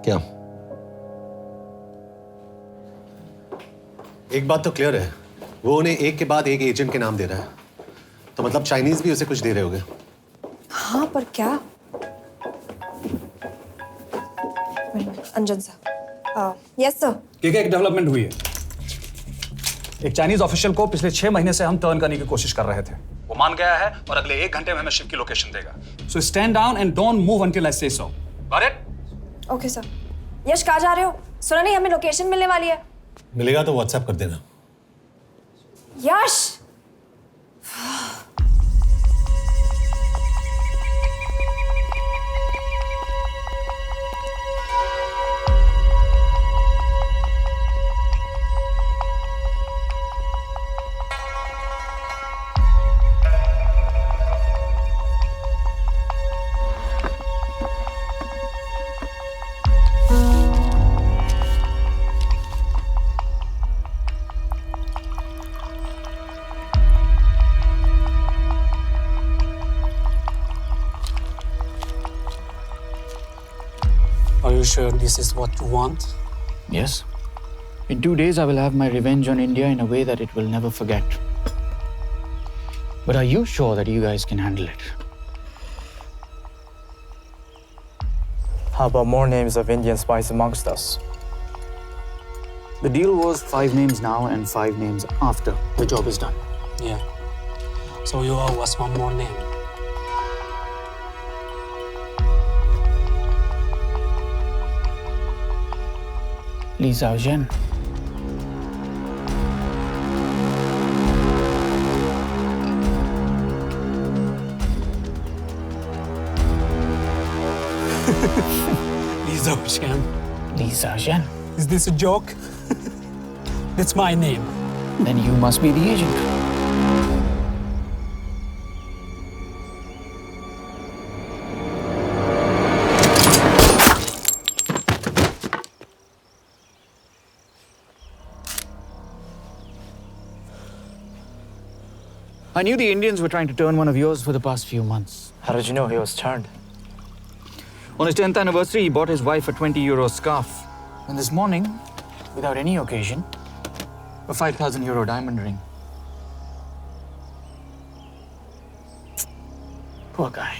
[SPEAKER 8] क्या? एक बात तो क्लियर है, वो उन्हें एक के बाद एक एजेंट के नाम दे रहा है, तो मतलब चाइनीज भी उसे कुछ दे रहे होंगे।
[SPEAKER 16] हाँ, पर क्या? अंजन सर। Yes sir.
[SPEAKER 5] एक डेवलपमेंट हुई है। एक चाइनीज ऑफिशियल को पिछले 6 महीने से हम टर्न करने की कोशिश कर रहे थे। वो मान गया है और अगले 1 घंटे में हमें शिप की लोकेशन देगा। So stand down and don't move until I say so. Got it?
[SPEAKER 16] Okay sir. Yash, कहाँ जा रहे हो? सुना नहीं, हमें लोकेशन मिलने वाली है।
[SPEAKER 8] मिलेगा तो व्हाट्सएप कर देना।
[SPEAKER 16] यश
[SPEAKER 18] Are you sure this is what you want?
[SPEAKER 19] Yes. In 2 days, I will have my revenge on India in a way that it will never forget. But are you sure that you guys can handle it?
[SPEAKER 14] How about more names of Indian spies amongst us?
[SPEAKER 19] The deal was 5 names now and 5 names after the job is done.
[SPEAKER 18] Yeah. So you owe us one more name.
[SPEAKER 19] Li Xiaozhen.
[SPEAKER 18] Li Xiaozhen.
[SPEAKER 19] Li Xiaozhen.
[SPEAKER 18] Is this a joke? That's my name.
[SPEAKER 19] Then you must be the agent. I knew the Indians were trying to turn one of yours for the past few months.
[SPEAKER 14] How did you know he was turned?
[SPEAKER 19] On his 10th anniversary, he bought his wife a 20-euro scarf. And this morning, without any occasion, a 5,000-euro diamond ring. Poor guy.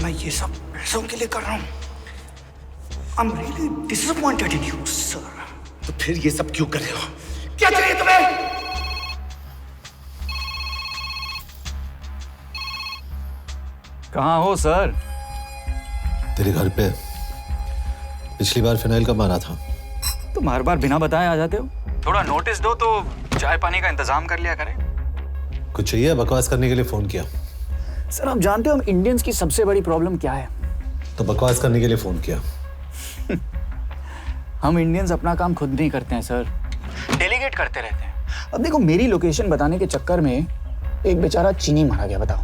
[SPEAKER 3] मैं ये सब पैसों के लिए कर रहा हूँ। I'm really disappointed in you, sir.
[SPEAKER 10] तो फिर ये सब क्यों कर रहे हो? क्या चाहिए तुम्हें?
[SPEAKER 19] कहाँ हो सर?
[SPEAKER 8] तेरे घर पे पिछली बार फिनाइल कब मारा था?
[SPEAKER 19] तुम हर बार बिना बताए आ जाते हो। थोड़ा नोटिस दो तो चाय पानी का इंतजाम कर लिया करें।
[SPEAKER 8] कुछ चाहिए? बकवास करने के लिए फोन किया।
[SPEAKER 19] सर आप जानते हो हम इंडियंस की सबसे बड़ी प्रॉब्लम क्या है?
[SPEAKER 8] तो बकवास करने के लिए फोन किया।
[SPEAKER 19] हम इंडियंस अपना काम खुद नहीं करते हैं सर, डेलीगेट करते रहते हैं। अब देखो मेरी लोकेशन बताने के चक्कर में एक बेचारा चीनी मारा गया, बताओ।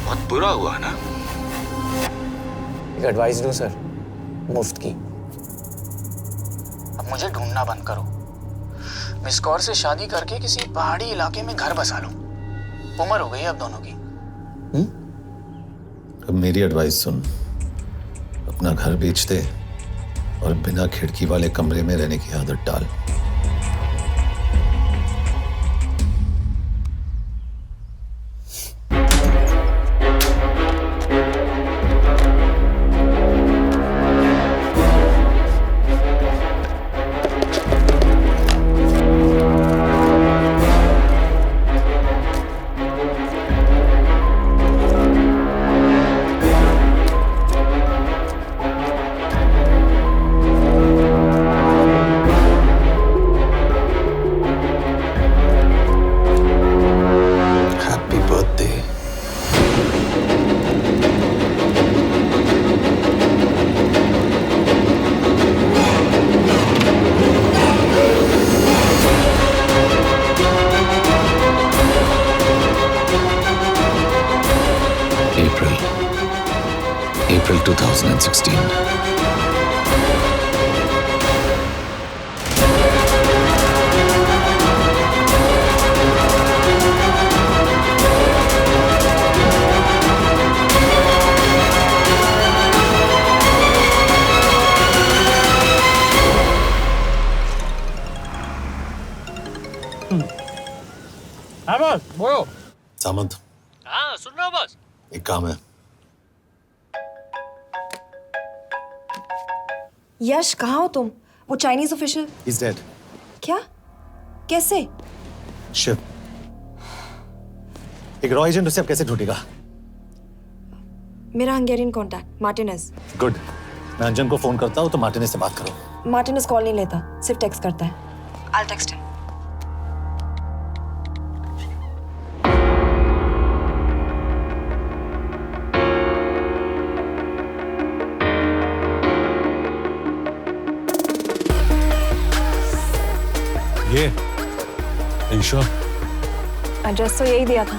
[SPEAKER 20] बहुत बुरा हुआ ना?
[SPEAKER 19] एक एडवाइस दूं सर, मुफ्त की। अब मुझे ढूंढना बंद करो। मिस कौर से शादी करके किसी पहाड़ी इलाके में घर बसा लो। उम्र हो गई अब दोनों की।
[SPEAKER 8] अब मेरी एडवाइस सुन, अपना घर बेच दे और बिना खिड़की वाले कमरे में रहने की आदत डाल। April 2016.
[SPEAKER 18] हाँ बॉस, बोलो।
[SPEAKER 8] सामंत,
[SPEAKER 18] हाँ सुन रहा हूँ बॉस।
[SPEAKER 8] एक काम है।
[SPEAKER 16] यश कहाँ हो तुम? वो चाइनीज ऑफिशियल
[SPEAKER 8] He's dead.
[SPEAKER 16] क्या? कैसे?
[SPEAKER 8] शिव, एक रॉ एजेंट उसे अब कैसे ढूंढेगा?
[SPEAKER 16] मेरा हंगेरियन कॉन्टैक्ट मार्टिनेज।
[SPEAKER 8] गुड, मैं अंजन को फोन करता हूँ तो मार्टिनेज से बात करो।
[SPEAKER 16] मार्टिनेज कॉल नहीं लेता, सिर्फ टेक्स्ट करता है। I'll text him.
[SPEAKER 8] ये sure?
[SPEAKER 16] एड्रेस तो यही दिया था।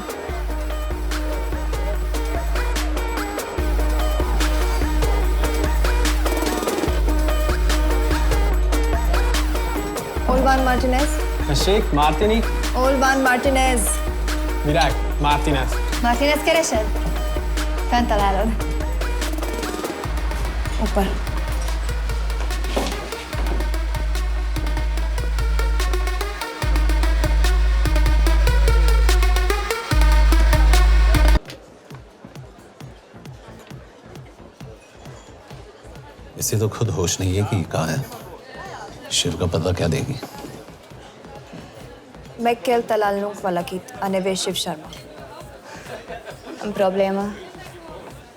[SPEAKER 16] Olvan Martinez.
[SPEAKER 21] Sheikh Martini.
[SPEAKER 16] Olvan Martinez.
[SPEAKER 21] Virág Martinez.
[SPEAKER 12] Martinez keresed? Fent találod.
[SPEAKER 16] ऊपर।
[SPEAKER 8] इसे तो खुद होश नहीं है कि कहाँ है। शिव का पता क्या देगी?
[SPEAKER 16] Mekkel találnunk valakit, a neve Shiv Sharma.
[SPEAKER 12] Nem probléma.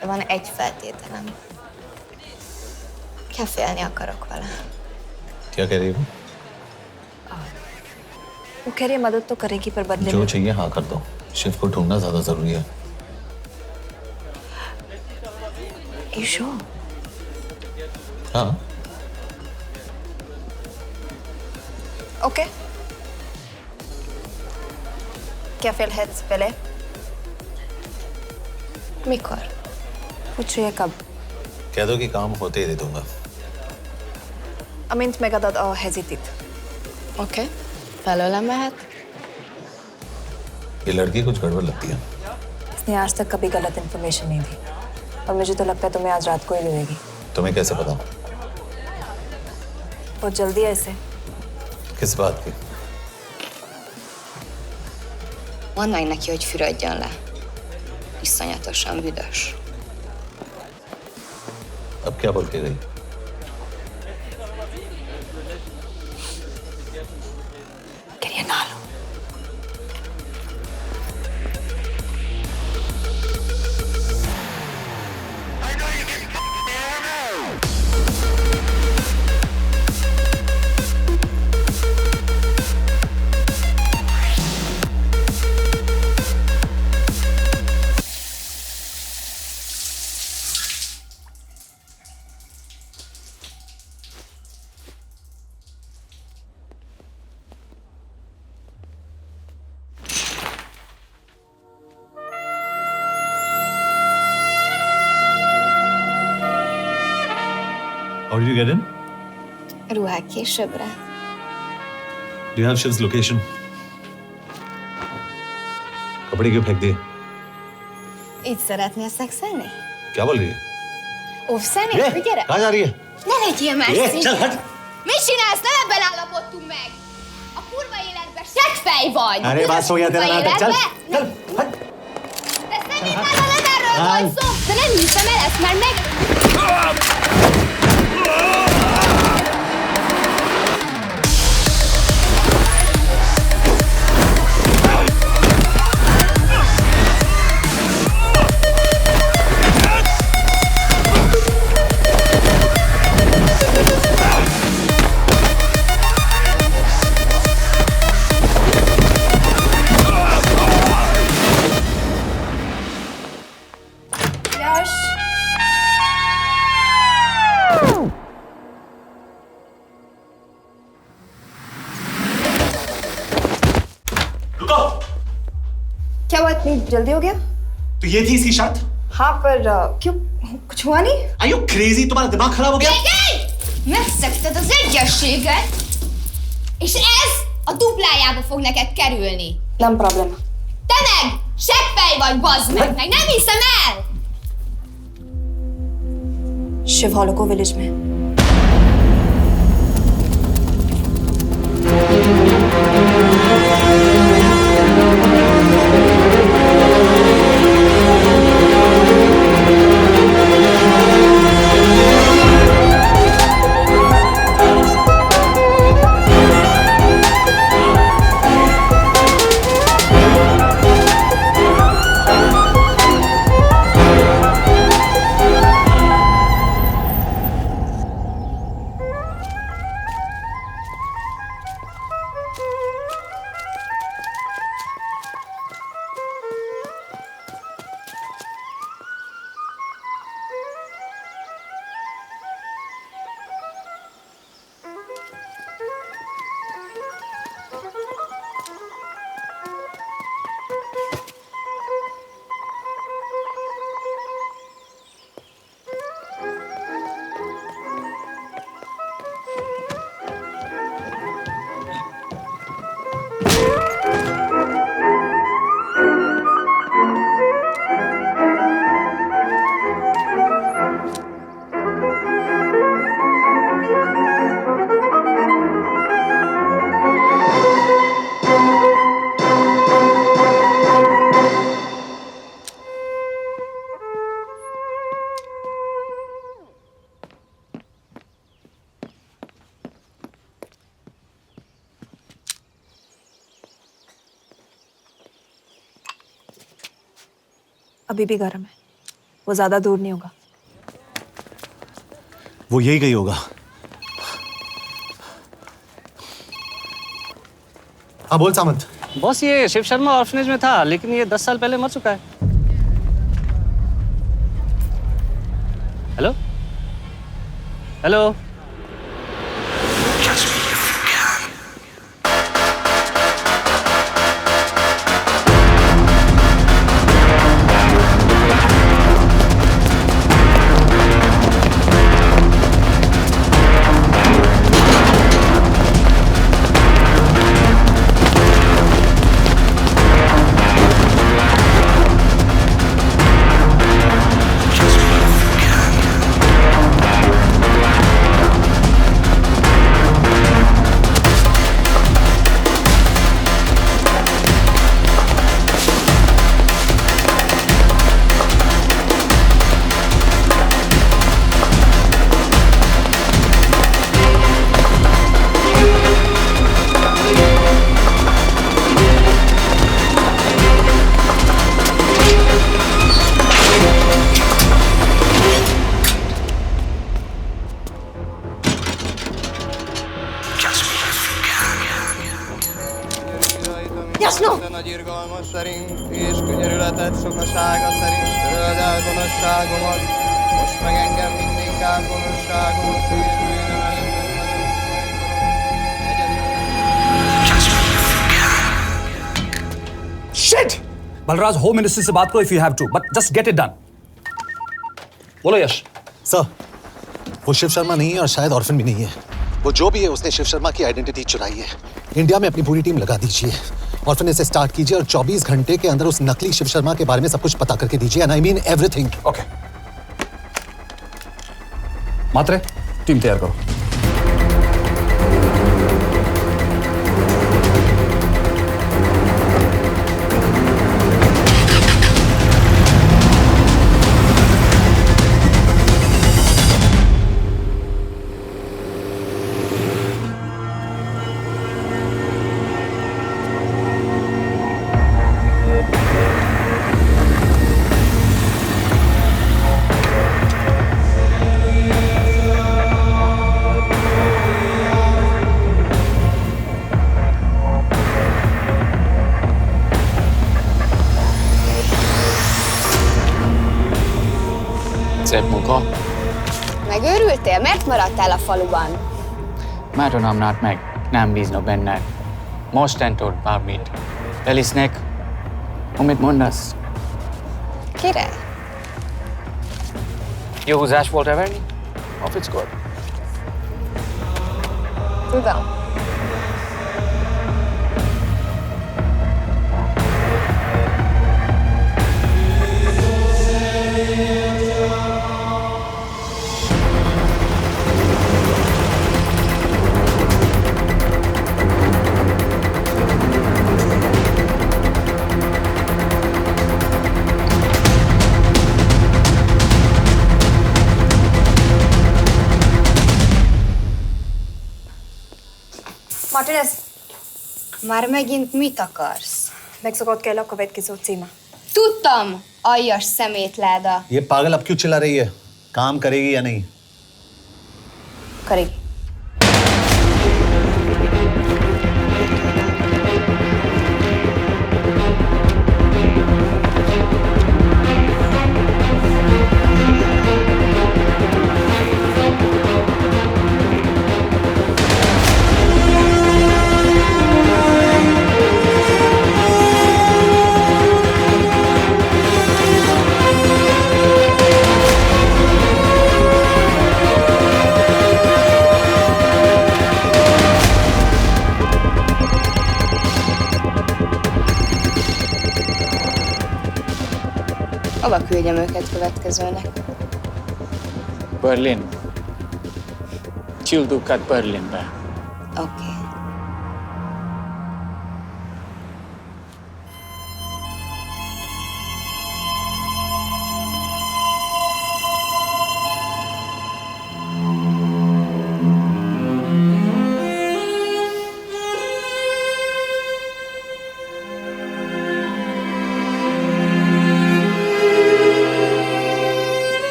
[SPEAKER 12] De van egy feltételem. Kefélni akarok vele.
[SPEAKER 8] क्या कह रही हो?
[SPEAKER 16] वो कह रही है मदद तो करेगी पर बदले
[SPEAKER 8] जो
[SPEAKER 16] में।
[SPEAKER 8] चाहिए हाँ कर दो। शिव को ढूंढना ज्यादा जरूरी है।
[SPEAKER 16] You sure?
[SPEAKER 8] हाँ।
[SPEAKER 16] Okay. क्या félhetsz vele?
[SPEAKER 12] Mikor?
[SPEAKER 16] पूछ रही है कब?
[SPEAKER 8] कह दो कि काम होते ही दे दूंगा।
[SPEAKER 16] Amint megadod a hezitit.
[SPEAKER 12] Oké. Felőlem mehet?
[SPEAKER 8] ये लड़की कुछ गड़बड़ लगती है।
[SPEAKER 16] इसने आज तक कभी गलत इन्फॉर्मेशन नहीं दी और मुझे तो लगता है तुम्हें आज रात को ही मिलेगी।
[SPEAKER 8] तुम्हें कैसे पता?
[SPEAKER 16] बहुत जल्दी है इसे।
[SPEAKER 8] किस बात की?
[SPEAKER 12] Mondd meg neki, hogy fürödjön le. Iszonyatosan büdös.
[SPEAKER 8] अब क्या बोल के गई?
[SPEAKER 16] करिए ना लो।
[SPEAKER 8] How did you get in?
[SPEAKER 12] Ruhák későbbre.
[SPEAKER 8] Do you have Shiv's location? कपड़े क्यों फेंक दिए?
[SPEAKER 12] Így szeretnél szexelni?
[SPEAKER 8] क्या बोल रही है?
[SPEAKER 12] Óvszeni?
[SPEAKER 8] ये,
[SPEAKER 12] Gyere!
[SPEAKER 8] कहाँ जा रही है?
[SPEAKER 12] Ne legyél már
[SPEAKER 8] ये,
[SPEAKER 12] szín!
[SPEAKER 8] चल हट!
[SPEAKER 12] Mit csinálsz? Nem ebben állapodtunk meg! A kurva életben seggfej vagy!
[SPEAKER 8] अरे बात हो गया तेरा नाटक, चल! चल, हट!
[SPEAKER 12] De szerintem nem erről van szó! De nem hiszem el ezt már meg...
[SPEAKER 16] यश!
[SPEAKER 8] रुको!
[SPEAKER 16] क्या हुआ इतनी जल्दी हो गया?
[SPEAKER 8] तो ये थी इसकी शर्त?
[SPEAKER 16] हाँ पर क्यों कुछ हुआ नहीं?
[SPEAKER 8] Are you crazy? तुम्हारा दिमाग खराब हो गया?
[SPEAKER 12] Megszegted az egyességet, és ez a duplájába fog neked kerülni.
[SPEAKER 16] Nem probléma.
[SPEAKER 12] Te meg seggfej vagy, bazd meg nem hiszem el!
[SPEAKER 16] शिव हॉलोको विलेज में। अभी भी गर्म है, वो ज्यादा दूर नहीं होगा।
[SPEAKER 8] वो यही गई होगा। हाँ बोल सामंत।
[SPEAKER 7] बॉस ये शिव शर्मा ऑर्फनेज में था, लेकिन ये 10 साल पहले मर चुका है। Hello hello.
[SPEAKER 6] Nagy irgalmas szerint és könyörületet sokasága szerint töröld el gonoszságomat, most meg engem mindinkább gonoszságom félbűnöm
[SPEAKER 5] Shit! Balraj, home minister से बात करो if you have to, but just get it done. बोलो यश।
[SPEAKER 8] सर, वो शिव शर्मा नहीं है और शायद ऑर्फन भी नहीं है। वो जो भी है उसने शिव शर्मा की आइडेंटिटी चुराई है। इंडिया में अपनी पूरी टीम लगा दीजिए, ऑर्फन से स्टार्ट कीजिए और 24 घंटे के अंदर उस नकली शिव शर्मा के बारे में सब कुछ पता करके दीजिए। And I mean everything.
[SPEAKER 5] Okay. Mhatre, team तैयार करो।
[SPEAKER 19] Szép munka.
[SPEAKER 12] Megőrültél? Miért maradtál a faluban?
[SPEAKER 19] Mert nem meg, nem bíznak benned. Mostantól bármit. Elisznek, amit mondasz.
[SPEAKER 12] Király.
[SPEAKER 19] Jó húzás volt everni? Hope it's good.
[SPEAKER 12] Tudom.
[SPEAKER 16] Martinez,
[SPEAKER 12] Már megint mit akarsz?
[SPEAKER 16] megszokott kell a következő címe.
[SPEAKER 12] Tudtam, aljas szemétláda.
[SPEAKER 8] ये पागल अब क्यों चिल्ला रही है? काम करेगी या नहीं?
[SPEAKER 16] करेगी।
[SPEAKER 12] Hova küldjem őket következőnek?
[SPEAKER 19] Berlin. Küldőket Berlinbe.
[SPEAKER 12] Oké.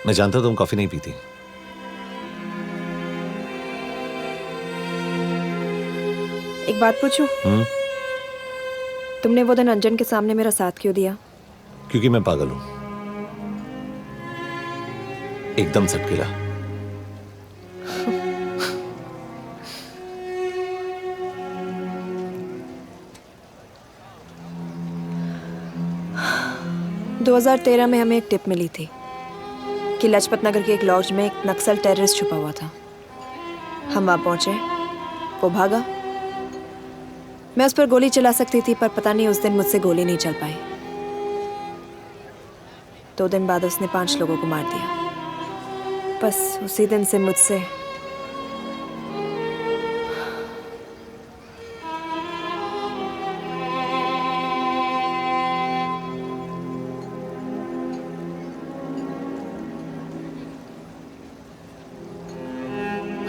[SPEAKER 8] मैं जानता हूं तुम कॉफी नहीं पीती।
[SPEAKER 16] एक बात पूछूं? तुमने वो दिन अंजन के सामने मेरा साथ क्यों दिया?
[SPEAKER 8] क्योंकि मैं पागल हूं, एकदम सटकेला।
[SPEAKER 16] – 2013 में हमें एक टिप मिली थी कि लाजपत नगर के एक लॉज में एक नक्सल टेररिस्ट छुपा हुआ था। हम वहां पहुंचे, वो भागा। मैं उस पर गोली चला सकती थी, पर पता नहीं उस दिन मुझसे गोली नहीं चल पाई। 2 दिन बाद उसने 5 लोगों को मार दिया। बस उसी दिन से मुझसे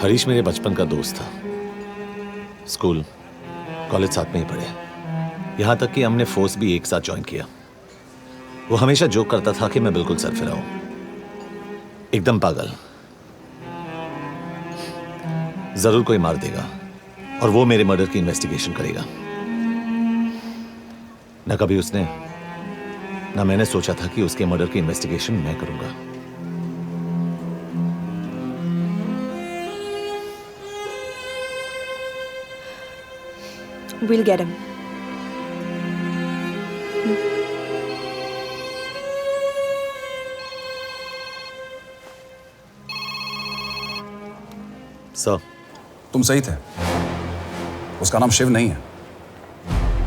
[SPEAKER 8] हरीश मेरे बचपन का दोस्त था। स्कूल कॉलेज साथ में ही पढ़े, यहां तक कि हमने फोर्स भी एक साथ ज्वाइन किया। वो हमेशा जोक करता था कि मैं बिल्कुल सरफिरा हूं, एकदम पागल। जरूर कोई मार देगा और वो मेरे मर्डर की इन्वेस्टिगेशन करेगा। न कभी उसने, न मैंने सोचा था कि उसके मर्डर की इन्वेस्टिगेशन मैं करूंगा।
[SPEAKER 16] We'll get him.
[SPEAKER 8] सर,
[SPEAKER 5] तुम सही थे। उसका नाम शिव नहीं है,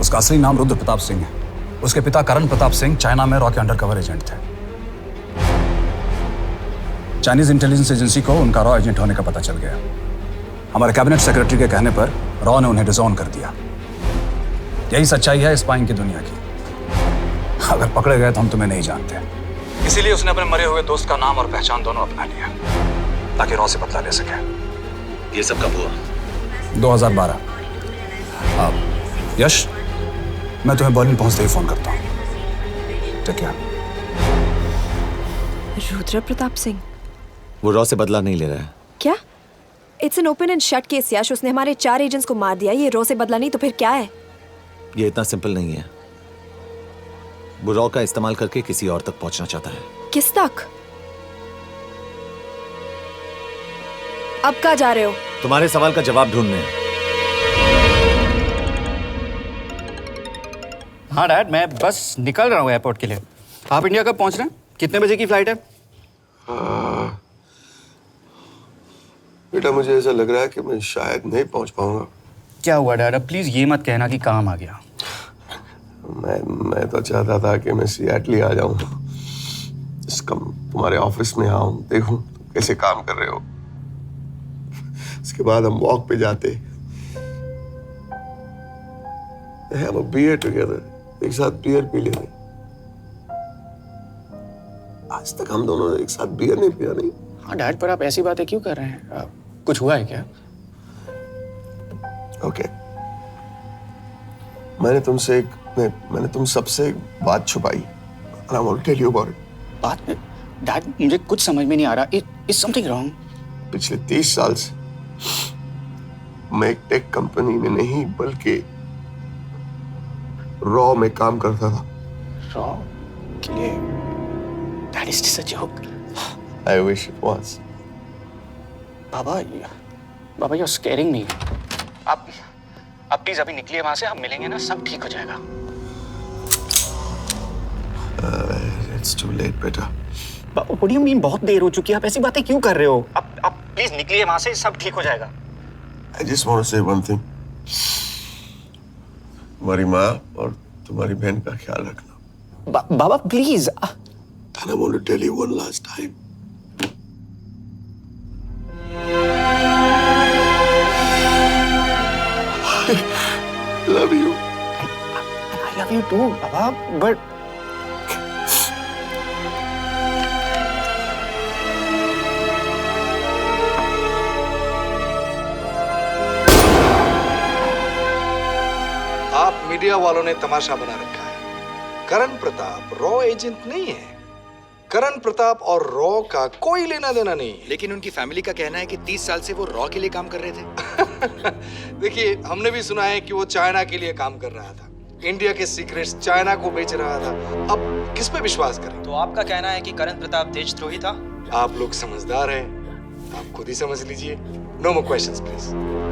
[SPEAKER 5] उसका असली नाम रुद्र प्रताप सिंह है। उसके पिता करण प्रताप सिंह चाइना में रॉ के अंडरकवर एजेंट थे। चाइनीज इंटेलिजेंस एजेंसी को उनका रॉ एजेंट होने का पता चल गया। हमारे कैबिनेट सेक्रेटरी के कहने पर रॉ ने उन्हें डिसऑन कर दिया। यही सच्चाई है स्पाइंग की दुनिया की। अगर पकड़े गए तो हम तुम्हें नहीं जानते, इसीलिए उसने अपने मरे हुए दोस्त का नाम और पहचान दोनों अपना लिया ताकि रॉ से बदला ले सके।
[SPEAKER 8] ये सब कब हुआ?
[SPEAKER 5] 2012। अब यश, मैं तुम्हें बर्लिन पहुंचते ही फोन करता हूँ। ठीक है?
[SPEAKER 16] रुद्र प्रताप सिंह
[SPEAKER 8] वो रॉ से बदला नहीं ले रहा है।
[SPEAKER 16] क्या? It's an open and shut case Yash. उसने हमारे 4 एजेंट्स को मार दिया। ये रॉ से बदला नहीं तो फिर क्या है?
[SPEAKER 8] ये इतना सिंपल नहीं है। वो रॉ का इस्तेमाल करके किसी और तक पहुंचना चाहता है।
[SPEAKER 16] किस तक? अब कहाँ जा रहे हो?
[SPEAKER 8] तुम्हारे सवाल का जवाब ढूंढने।
[SPEAKER 19] हाँ डैड, मैं बस निकल रहा हूँ एयरपोर्ट के लिए। आप इंडिया कब पहुंच रहे हैं? कितने बजे की फ्लाइट है?
[SPEAKER 2] बेटा, मुझे ऐसा लग रहा है कि मैं शायद नहीं पहुंच पाऊंगा।
[SPEAKER 19] क्या हुआ डैड? अब प्लीज ये मत कहना कि काम आ गया।
[SPEAKER 2] मैं तो चाहता था कि मैं सियाटली आ जाऊं, तुम्हारे ऑफिस में आऊं, देखूं तुम कैसे काम कर रहे हो। उसके बाद हम वॉक पे जाते, have a beer together, एक साथ बियर पी लेते। आज तक हम दोनों एक साथ बियर नहीं पिया। नहीं?
[SPEAKER 19] हाँ डैड, पर आप ऐसी बातें क्यों कर रहे हैं? कुछ हुआ है क्या?
[SPEAKER 2] ओके, मैंने तुम सबसे एक बात छुपाई। And I want to tell you about it.
[SPEAKER 19] बात में डैड, मुझे कुछ समझ में नहीं आ रहा। Is something wrong?
[SPEAKER 2] पिछले 30 साल से मैं एक टेक कंपनी में नहीं बल्कि रॉ में काम करता था।
[SPEAKER 19] रॉ के लिए? That is just a joke.
[SPEAKER 2] I wish it was.
[SPEAKER 19] Baba, you're scaring me. आप प्लीज अभी निकलिए वहां से, आप मिलेंगे ना, सब ठीक हो जाएगा।
[SPEAKER 2] It's too late, बेटा।
[SPEAKER 19] What do you mean बहुत देर हो चुकी है? आप ऐसी बातें क्यों कर रहे हो? आप प्लीज निकलिए वहां से, सब ठीक हो जाएगा।
[SPEAKER 2] I just want to say one thing. तुम्हारी माँ और तुम्हारी बहन का ख्याल रखना।
[SPEAKER 19] बाबा please.
[SPEAKER 2] And I want to tell you one last time. I love you.
[SPEAKER 19] I love you too, Baba, but
[SPEAKER 13] आप मीडिया वालों ने तमाशा बना रखा है। करण प्रताप रॉ एजेंट नहीं है। करण प्रताप और रॉ का कोई लेना देना नहीं है।
[SPEAKER 22] लेकिन उनकी फैमिली का कहना है कि 30 साल से वो रॉ के लिए काम कर रहे थे।
[SPEAKER 13] देखिए, हमने भी सुना है कि वो चाइना के लिए काम कर रहा था, इंडिया के सीक्रेट्स चाइना को बेच रहा था। अब किस पे विश्वास करें?
[SPEAKER 23] तो आपका कहना है कि करण प्रताप देशद्रोही था?
[SPEAKER 13] आप लोग समझदार हैं, आप खुद ही समझ लीजिए। No more questions please.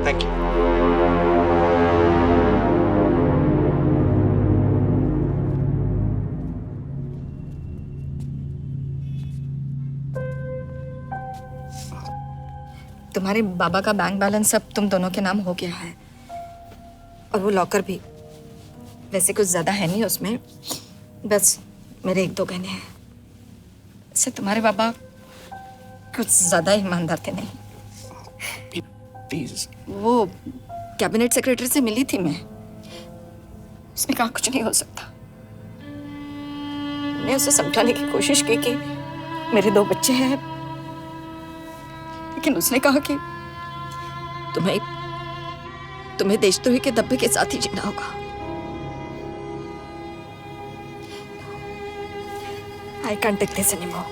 [SPEAKER 13] Thank you.
[SPEAKER 16] तुम्हारे बाबा का बैंक बैलेंस अब तुम दोनों के नाम हो गया है, और वो लॉकर भी। वैसे कुछ ज्यादा है नहीं उसमें, बस मेरे 1-2 गहने हैं। इससे तुम्हारे बाबा कुछ ज्यादा ईमानदार थे नहीं।
[SPEAKER 19] प्लीज।
[SPEAKER 16] वो कैबिनेट सेक्रेटरी से मिली थी मैं, उसने कहा कुछ नहीं हो सकता। मैंने उसे समझाने की कोशिश की कि मेरे 2 बच्चे हैं, लेकिन उसने कहा कि तुम्हें देशद्रोही के दब्बे के साथ ही जीना होगा। I can't take this anymore.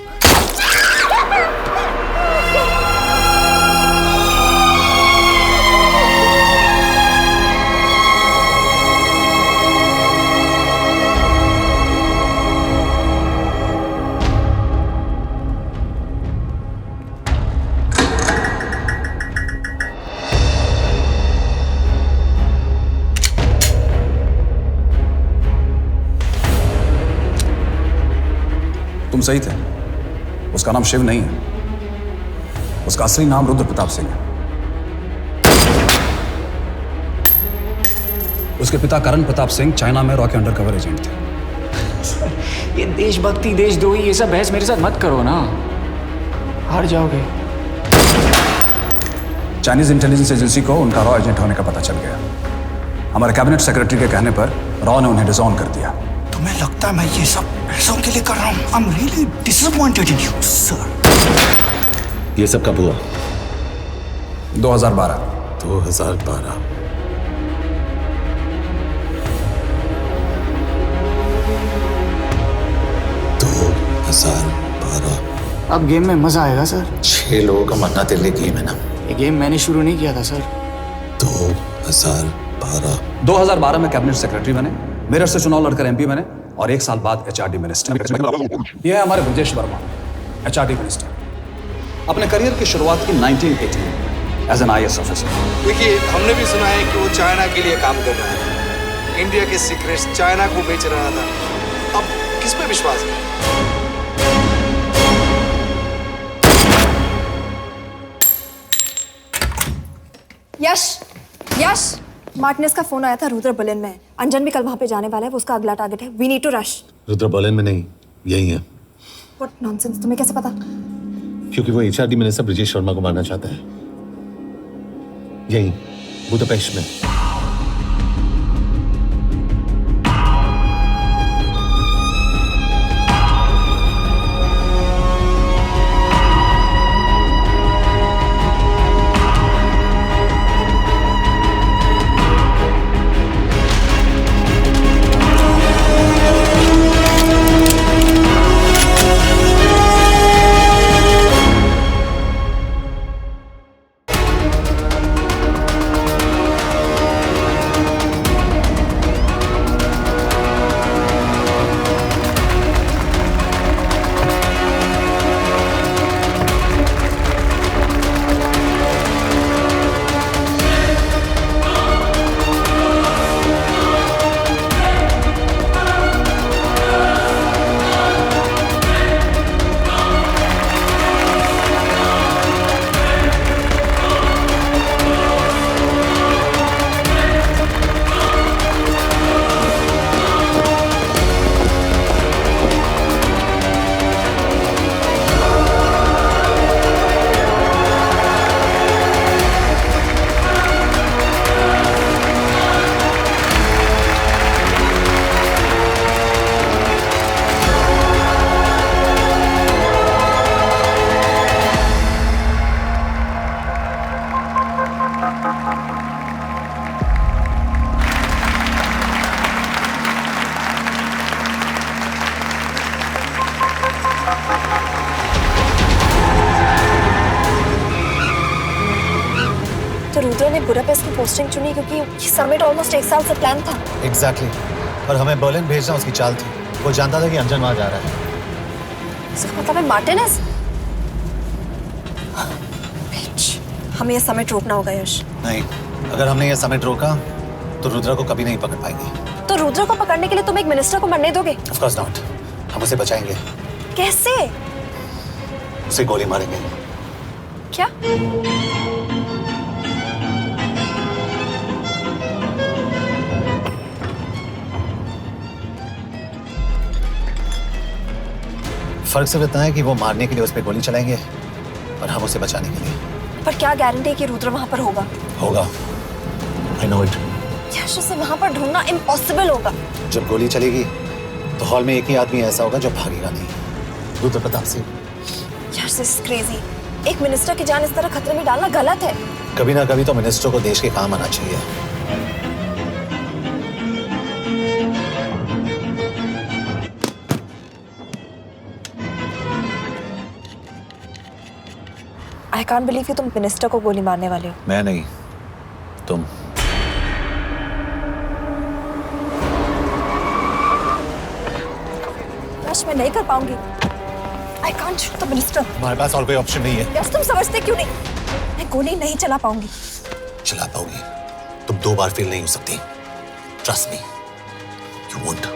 [SPEAKER 5] तुम सही थे, उसका नाम शिव नहीं है, उसका असली नाम रुद्र प्रताप सिंह है। उसके पिता करण प्रताप सिंह चाइना में रॉ के अंडरकवर एजेंट थे।
[SPEAKER 19] ये देशभक्ति देशद्रोही ये सब बहस मेरे साथ मत करो ना, हार जाओगे।
[SPEAKER 5] चाइनीज इंटेलिजेंस एजेंसी को उनका रॉ एजेंट होने का पता चल गया। हमारे कैबिनेट सेक्रेटरी के कहने पर रॉ ने उन्हें डिसऑन कर दिया।
[SPEAKER 10] तुम्हें लगता है मैं ये सब पैसों के लिए कर रहा हूँ? I'm really disappointed in you, sir.
[SPEAKER 8] ये सब कब हुआ?
[SPEAKER 5] 2012।
[SPEAKER 8] 2012।
[SPEAKER 19] अब गेम में मजा आएगा सर।
[SPEAKER 8] 6 लोगों का मरना तेरे लिए गेम है ना?
[SPEAKER 19] ये गेम मैंने शुरू नहीं किया था सर।
[SPEAKER 5] 2012 में कैबिनेट सेक्रेटरी बने, मेरठ से चुनाव लड़कर एमपी बने और 1 साल बाद एचआरडी मिनिस्टर। यह है हमारे ब्रजेश वर्मा, एचआरडी मिनिस्टर। अपने करियर की शुरुआत की 1980 में एज एन IAS ऑफिसर।
[SPEAKER 13] देखिए, हमने भी सुना है कि वो चाइना के लिए काम कर रहा था, इंडिया के सीक्रेट्स चाइना को बेच रहा था। अब किस पे विश्वास करें?
[SPEAKER 16] यश, मार्टिनेज का फोन आया था, रुद्र बर्लिन में। अंजन भी कल वहां पे जाने वाला है, वो उसका अगला टारगेट है। We need to rush.
[SPEAKER 8] Rudra Berlin में नहीं, यही है।
[SPEAKER 16] व्हाट नॉनसेंस, तुम्हें कैसे पता?
[SPEAKER 8] क्योंकि वो एचआरडी मिनिस्टर ब्रजेश शर्मा को मारना चाहता है, यही बुदापेस्ट में।
[SPEAKER 16] तो रुद्र ने बुडापेस्ट की पोस्टिंग चुनी क्योंकि ये समिट ऑलमोस्ट 1 साल से प्लान था।
[SPEAKER 8] एग्जैक्टली और हमें बर्लिन भेजना उसकी चाल थी। वो जानता था कि अंजन वहां जा रहा है।
[SPEAKER 16] इसका मतलब है मार्टिनेज। हमें ये समिट रोकना होगा यश।
[SPEAKER 8] नहीं, अगर हमने ये समिट रोका तो रुद्रा को कभी नहीं पकड़ पाएंगे।
[SPEAKER 16] तो रुद्र को पकड़ने के लिए तुम एक मिनिस्टर को मरने दोगे?
[SPEAKER 8] Of course not. हम उसे बचाएंगे।
[SPEAKER 16] कैसे?
[SPEAKER 8] उसे गोली मारेंगे।
[SPEAKER 16] क्या?
[SPEAKER 8] फर्क सिर्फ इतना है कि वो मारने के लिए उस पर गोली चलाएंगे और हम उसे बचाने के लिए।
[SPEAKER 16] पर क्या गारंटी है कि रुद्र वहां पर होगा?
[SPEAKER 8] होगा। I know it.
[SPEAKER 16] यश, उसे वहां पर ढूंढना इम्पॉसिबल होगा।
[SPEAKER 8] जब गोली चलेगी तो हॉल में एक ही आदमी ऐसा होगा जो भागेगा नहीं। रुद्र प्रताप सिंह।
[SPEAKER 16] यश, दिस इज क्रेजी। एक मिनिस्टर की जान इस तरह खतरे में डालना गलत है।
[SPEAKER 8] कभी ना कभी तो मिनिस्टर को देश के काम आना चाहिए।
[SPEAKER 16] I can't believe कि तुम मिनिस्टर को गोली मारने वाले हो।
[SPEAKER 8] मैं नहीं, तुम।
[SPEAKER 16] यश, मैं नहीं कर पाऊंगी। I can't shoot the minister।
[SPEAKER 8] हमारे पास और कोई ऑप्शन नहीं है।
[SPEAKER 16] यश, तुम समझते क्यों नहीं? मैं गोली नहीं चला पाऊंगी।
[SPEAKER 8] चला पाओगी। तुम 2 बार फेल नहीं हो सकती। Trust me, you won't।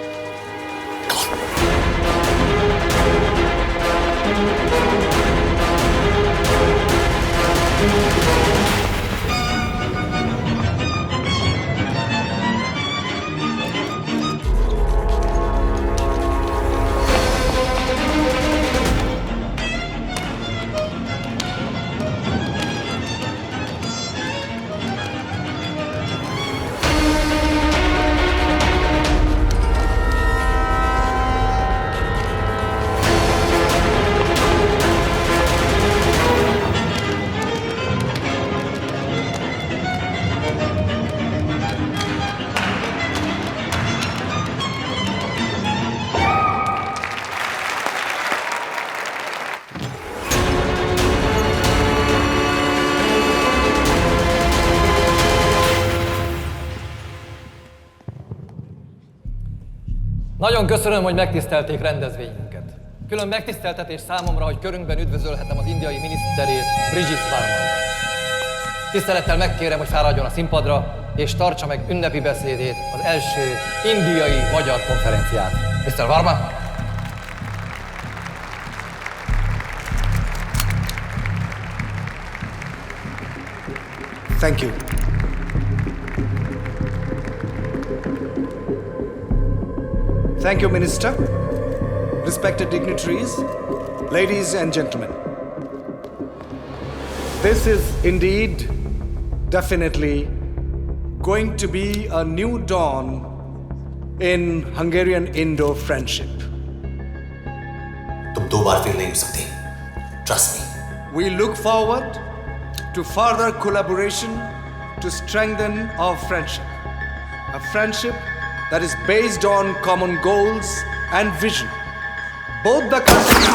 [SPEAKER 1] Nagyon köszönöm, hogy megtisztelték rendezvényünket. Külön megtiszteltetés számomra, hogy körünkben üdvözölhetem az indiai miniszterét, Bridget Varma. Tisztelettel megkérem, hogy fáradjon a színpadra, és tartsa meg ünnepi beszédét az első indiai-magyar konferenciát. Mr. Varma?
[SPEAKER 13] Thank you. Thank you, Minister. Respected dignitaries, ladies and gentlemen. This is indeed, definitely, going to be a new dawn in Hungarian-Indo friendship.
[SPEAKER 8] तुम 2 बार फेल नहीं हो सकती। Trust me.
[SPEAKER 13] We look forward to further collaboration to strengthen our friendship. A friendship that is based on common goals and vision. Both the countries...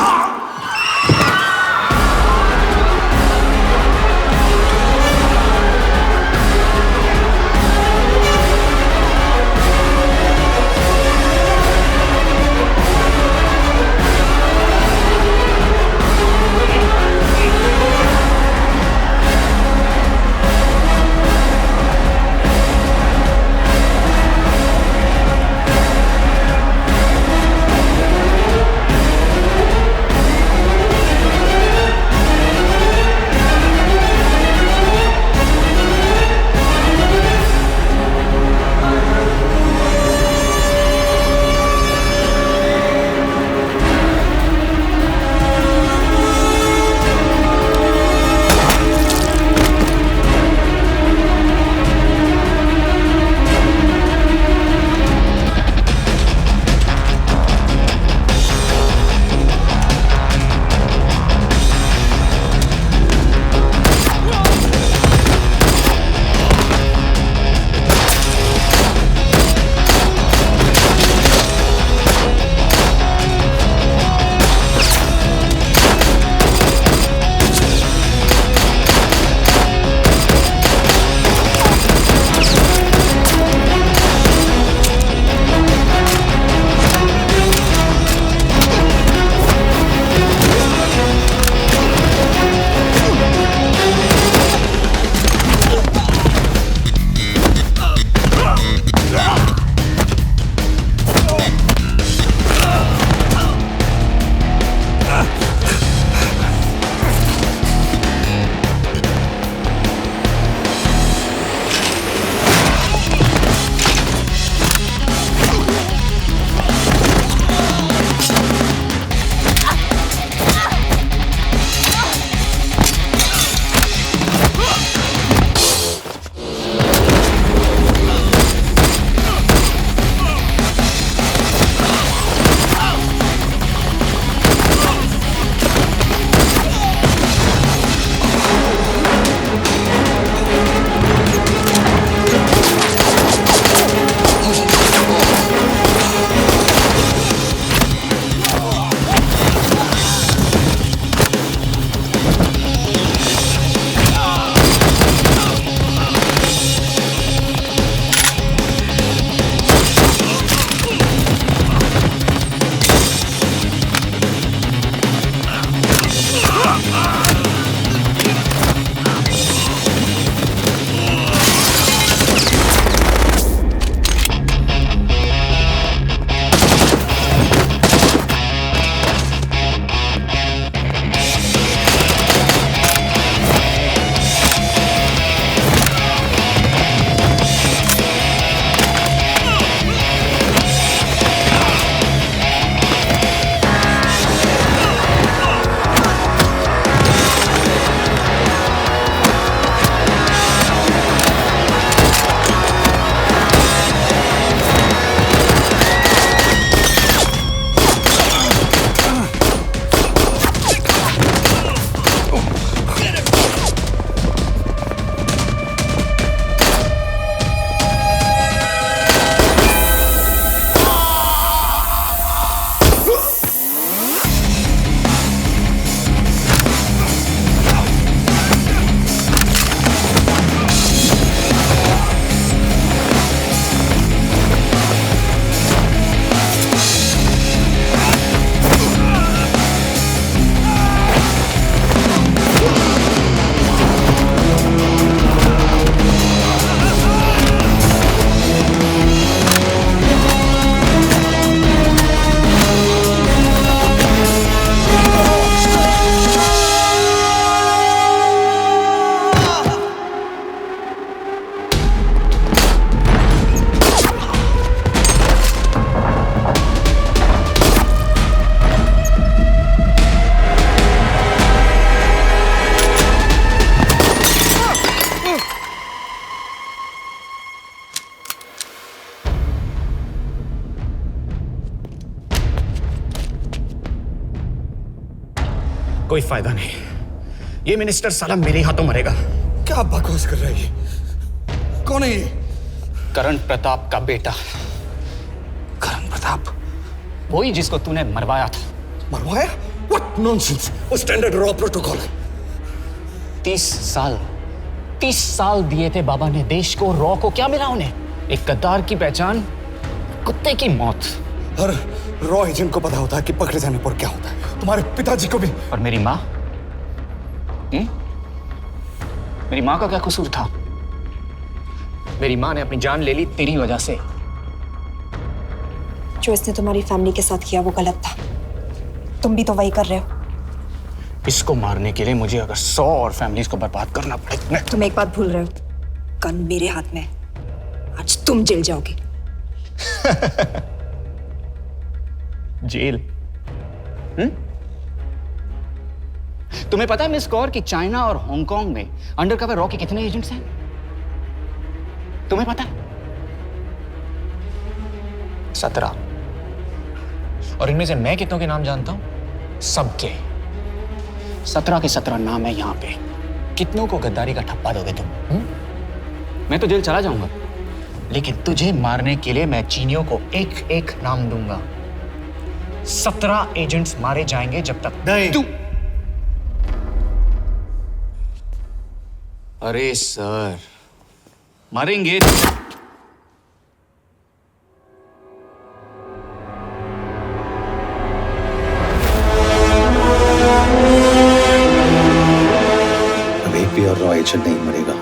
[SPEAKER 19] कोई फायदा नहीं। ये मिनिस्टर साला मेरे हाथों मरेगा।
[SPEAKER 10] क्या बकवास कर रहा है ये? कौन है ये?
[SPEAKER 19] करण प्रताप का बेटा।
[SPEAKER 10] करण प्रताप?
[SPEAKER 19] वही जिसको तूने मरवाया था।
[SPEAKER 10] मरवाया? What nonsense! वो स्टैंडर्ड रॉ प्रोटोकॉल है।
[SPEAKER 19] 30 साल दिए थे बाबा ने देश को। रॉ को क्या मिला उन्हें? एक गद्दार की पहचान, कुत्ते की मौत।
[SPEAKER 10] हर रॉ एजेंट को पता होता है कि पकड़े जाने पर क्या होता है। तुम्हारे पिताजी को भी।
[SPEAKER 19] और मेरी माँ? मेरी माँ का क्या कसूर था? मेरी माँ ने अपनी जान ले ली तेरी वजह से।
[SPEAKER 16] जो इसने तुम्हारी फैमिली के साथ किया वो गलत था। तुम भी तो वही कर रहे हो।
[SPEAKER 19] इसको मारने के लिए मुझे अगर 100 और फैमिलीज को बर्बाद करना पड़े।
[SPEAKER 16] तुम एक बात भूल रहे हो, गन मेरे हाथ में। आज तुम जेल जाओगे।
[SPEAKER 19] जेल? तुम्हें पता है मिस कौर कि चाइना और हांगकांग में अंडरकवर रॉ के कितने एजेंट्स हैं? तुम्हें पता है? 17। और इनमें से मैं कितनों के नाम जानता हूं? सबके। 17 के 17 नाम है यहां पे। कितनों को गद्दारी का ठप्पा दोगे तुम? मैं तो जेल चला जाऊंगा, लेकिन तुझे मारने के लिए मैं चीनियों को एक एक नाम दूंगा। 17 एजेंट्स मारे जाएंगे जब तक
[SPEAKER 10] नहीं।
[SPEAKER 19] तू। अरे सर, मारेंगे।
[SPEAKER 8] अब एक भी और रॉ एजेंट नहीं मरेगा।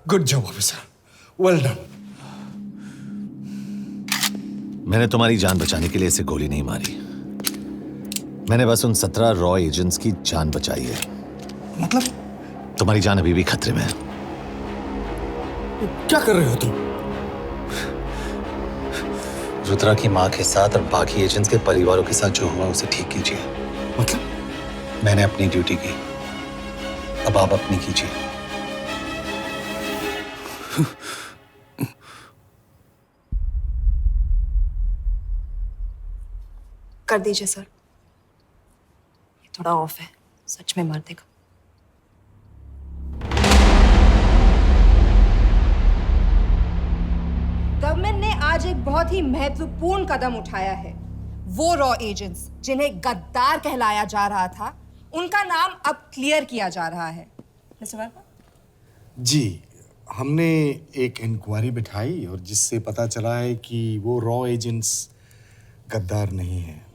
[SPEAKER 10] Good job officer, well done.
[SPEAKER 8] मैंने तुम्हारी जान बचाने के लिए इसे गोली नहीं मारी। मैंने बस उन 17 रॉ एजेंट्स की जान बचाई है।
[SPEAKER 10] मतलब?
[SPEAKER 8] तुम्हारी जान अभी भी खतरे में है।
[SPEAKER 10] क्या कर रहे हो तुम?
[SPEAKER 8] रुद्रा की मां के साथ और बाकी एजेंट्स के परिवारों के साथ जो हुआ उसे ठीक कीजिए।
[SPEAKER 10] मतलब?
[SPEAKER 8] मैंने अपनी ड्यूटी की, अब आप अपनी कीजिए।
[SPEAKER 16] कर दीजिए सर। ये थोड़ा ऑफ है, सच में मार देगा।
[SPEAKER 9] गवर्नमेंट ने आज एक बहुत ही महत्वपूर्ण कदम उठाया है। वो रॉ एजेंट्स जिन्हें गद्दार कहलाया जा रहा था, उनका नाम अब क्लियर किया जा रहा है। मिस्टर वर्मा?
[SPEAKER 11] जी, हमने एक इंक्वायरी बिठाई और जिससे पता चला है कि वो रॉ एजेंट्स गद्दार नहीं हैं।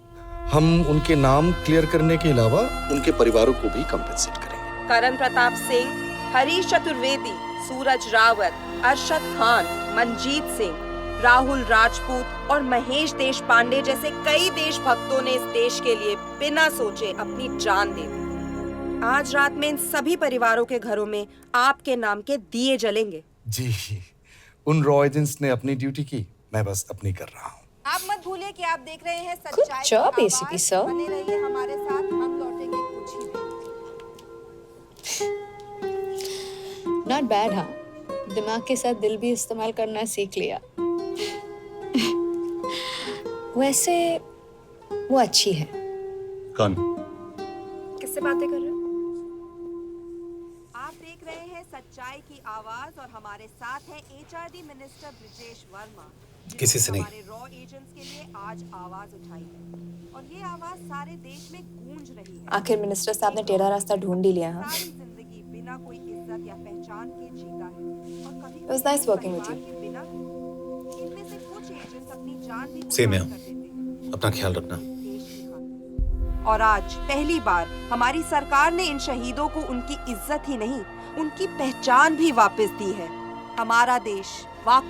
[SPEAKER 11] हम उनके नाम क्लियर करने के अलावा उनके परिवारों को भी कंपेंसेट करेंगे।
[SPEAKER 17] करण प्रताप सिंह, हरीश चतुर्वेदी, सूरज रावत, अरशद खान, मनजीत सिंह, राहुल राजपूत और महेश देशपांडे जैसे कई देशभक्तों ने इस देश के लिए बिना सोचे अपनी जान दे दी। आज रात में इन सभी परिवारों के घरों में आपके नाम के दिए जलेंगे।
[SPEAKER 11] जी, उन रॉ एजेंट्स ने अपनी ड्यूटी की, मैं बस अपनी कर रहा हूँ।
[SPEAKER 9] आप मत भूलिए कि आप देख रहे हैं सच्चाई की
[SPEAKER 16] job,
[SPEAKER 9] आवाज।
[SPEAKER 16] ACP sir.
[SPEAKER 9] बने रहिए हमारे साथ, हम लौटेंगे कुछ ही देर।
[SPEAKER 24] Not bad. हाँ, दिमाग के साथ दिल भी इस्तेमाल करना सीख लिया। वैसे वो अच्छी है।
[SPEAKER 8] कौन?
[SPEAKER 17] किससे बातें कर रहे हो? आप देख रहे हैं सच्चाई की आवाज और हमारे साथ है HRD मिनिस्टर ब्रिजेश वर्मा।
[SPEAKER 8] किसी से नहीं।
[SPEAKER 17] हमारे रॉ एजेंट्स के लिए आज आवाज उठाई है और ये आवाज सारे देश में गूंज रही है।
[SPEAKER 16] आखिर मिनिस्टर साहब ने टेढ़ा रास्ता ढूंढ ही लिया। हाँ,
[SPEAKER 17] सारी जिंदगी बिना कोई इज्जत या पहचान के जीता है और कभी
[SPEAKER 16] It was nice working with you.
[SPEAKER 17] बिना इनमें से कुछ एजेंट्स अपनी जान भी
[SPEAKER 8] सेम है।
[SPEAKER 17] कुर्बान कर देते हैं।
[SPEAKER 8] अपना ख्याल रखना।
[SPEAKER 17] और आज पहली बार हमारी सरकार ने इन शहीदों को उनकी इज्जत ही नहीं, उनकी पहचान भी वापस दी है। हमारा देश वाकई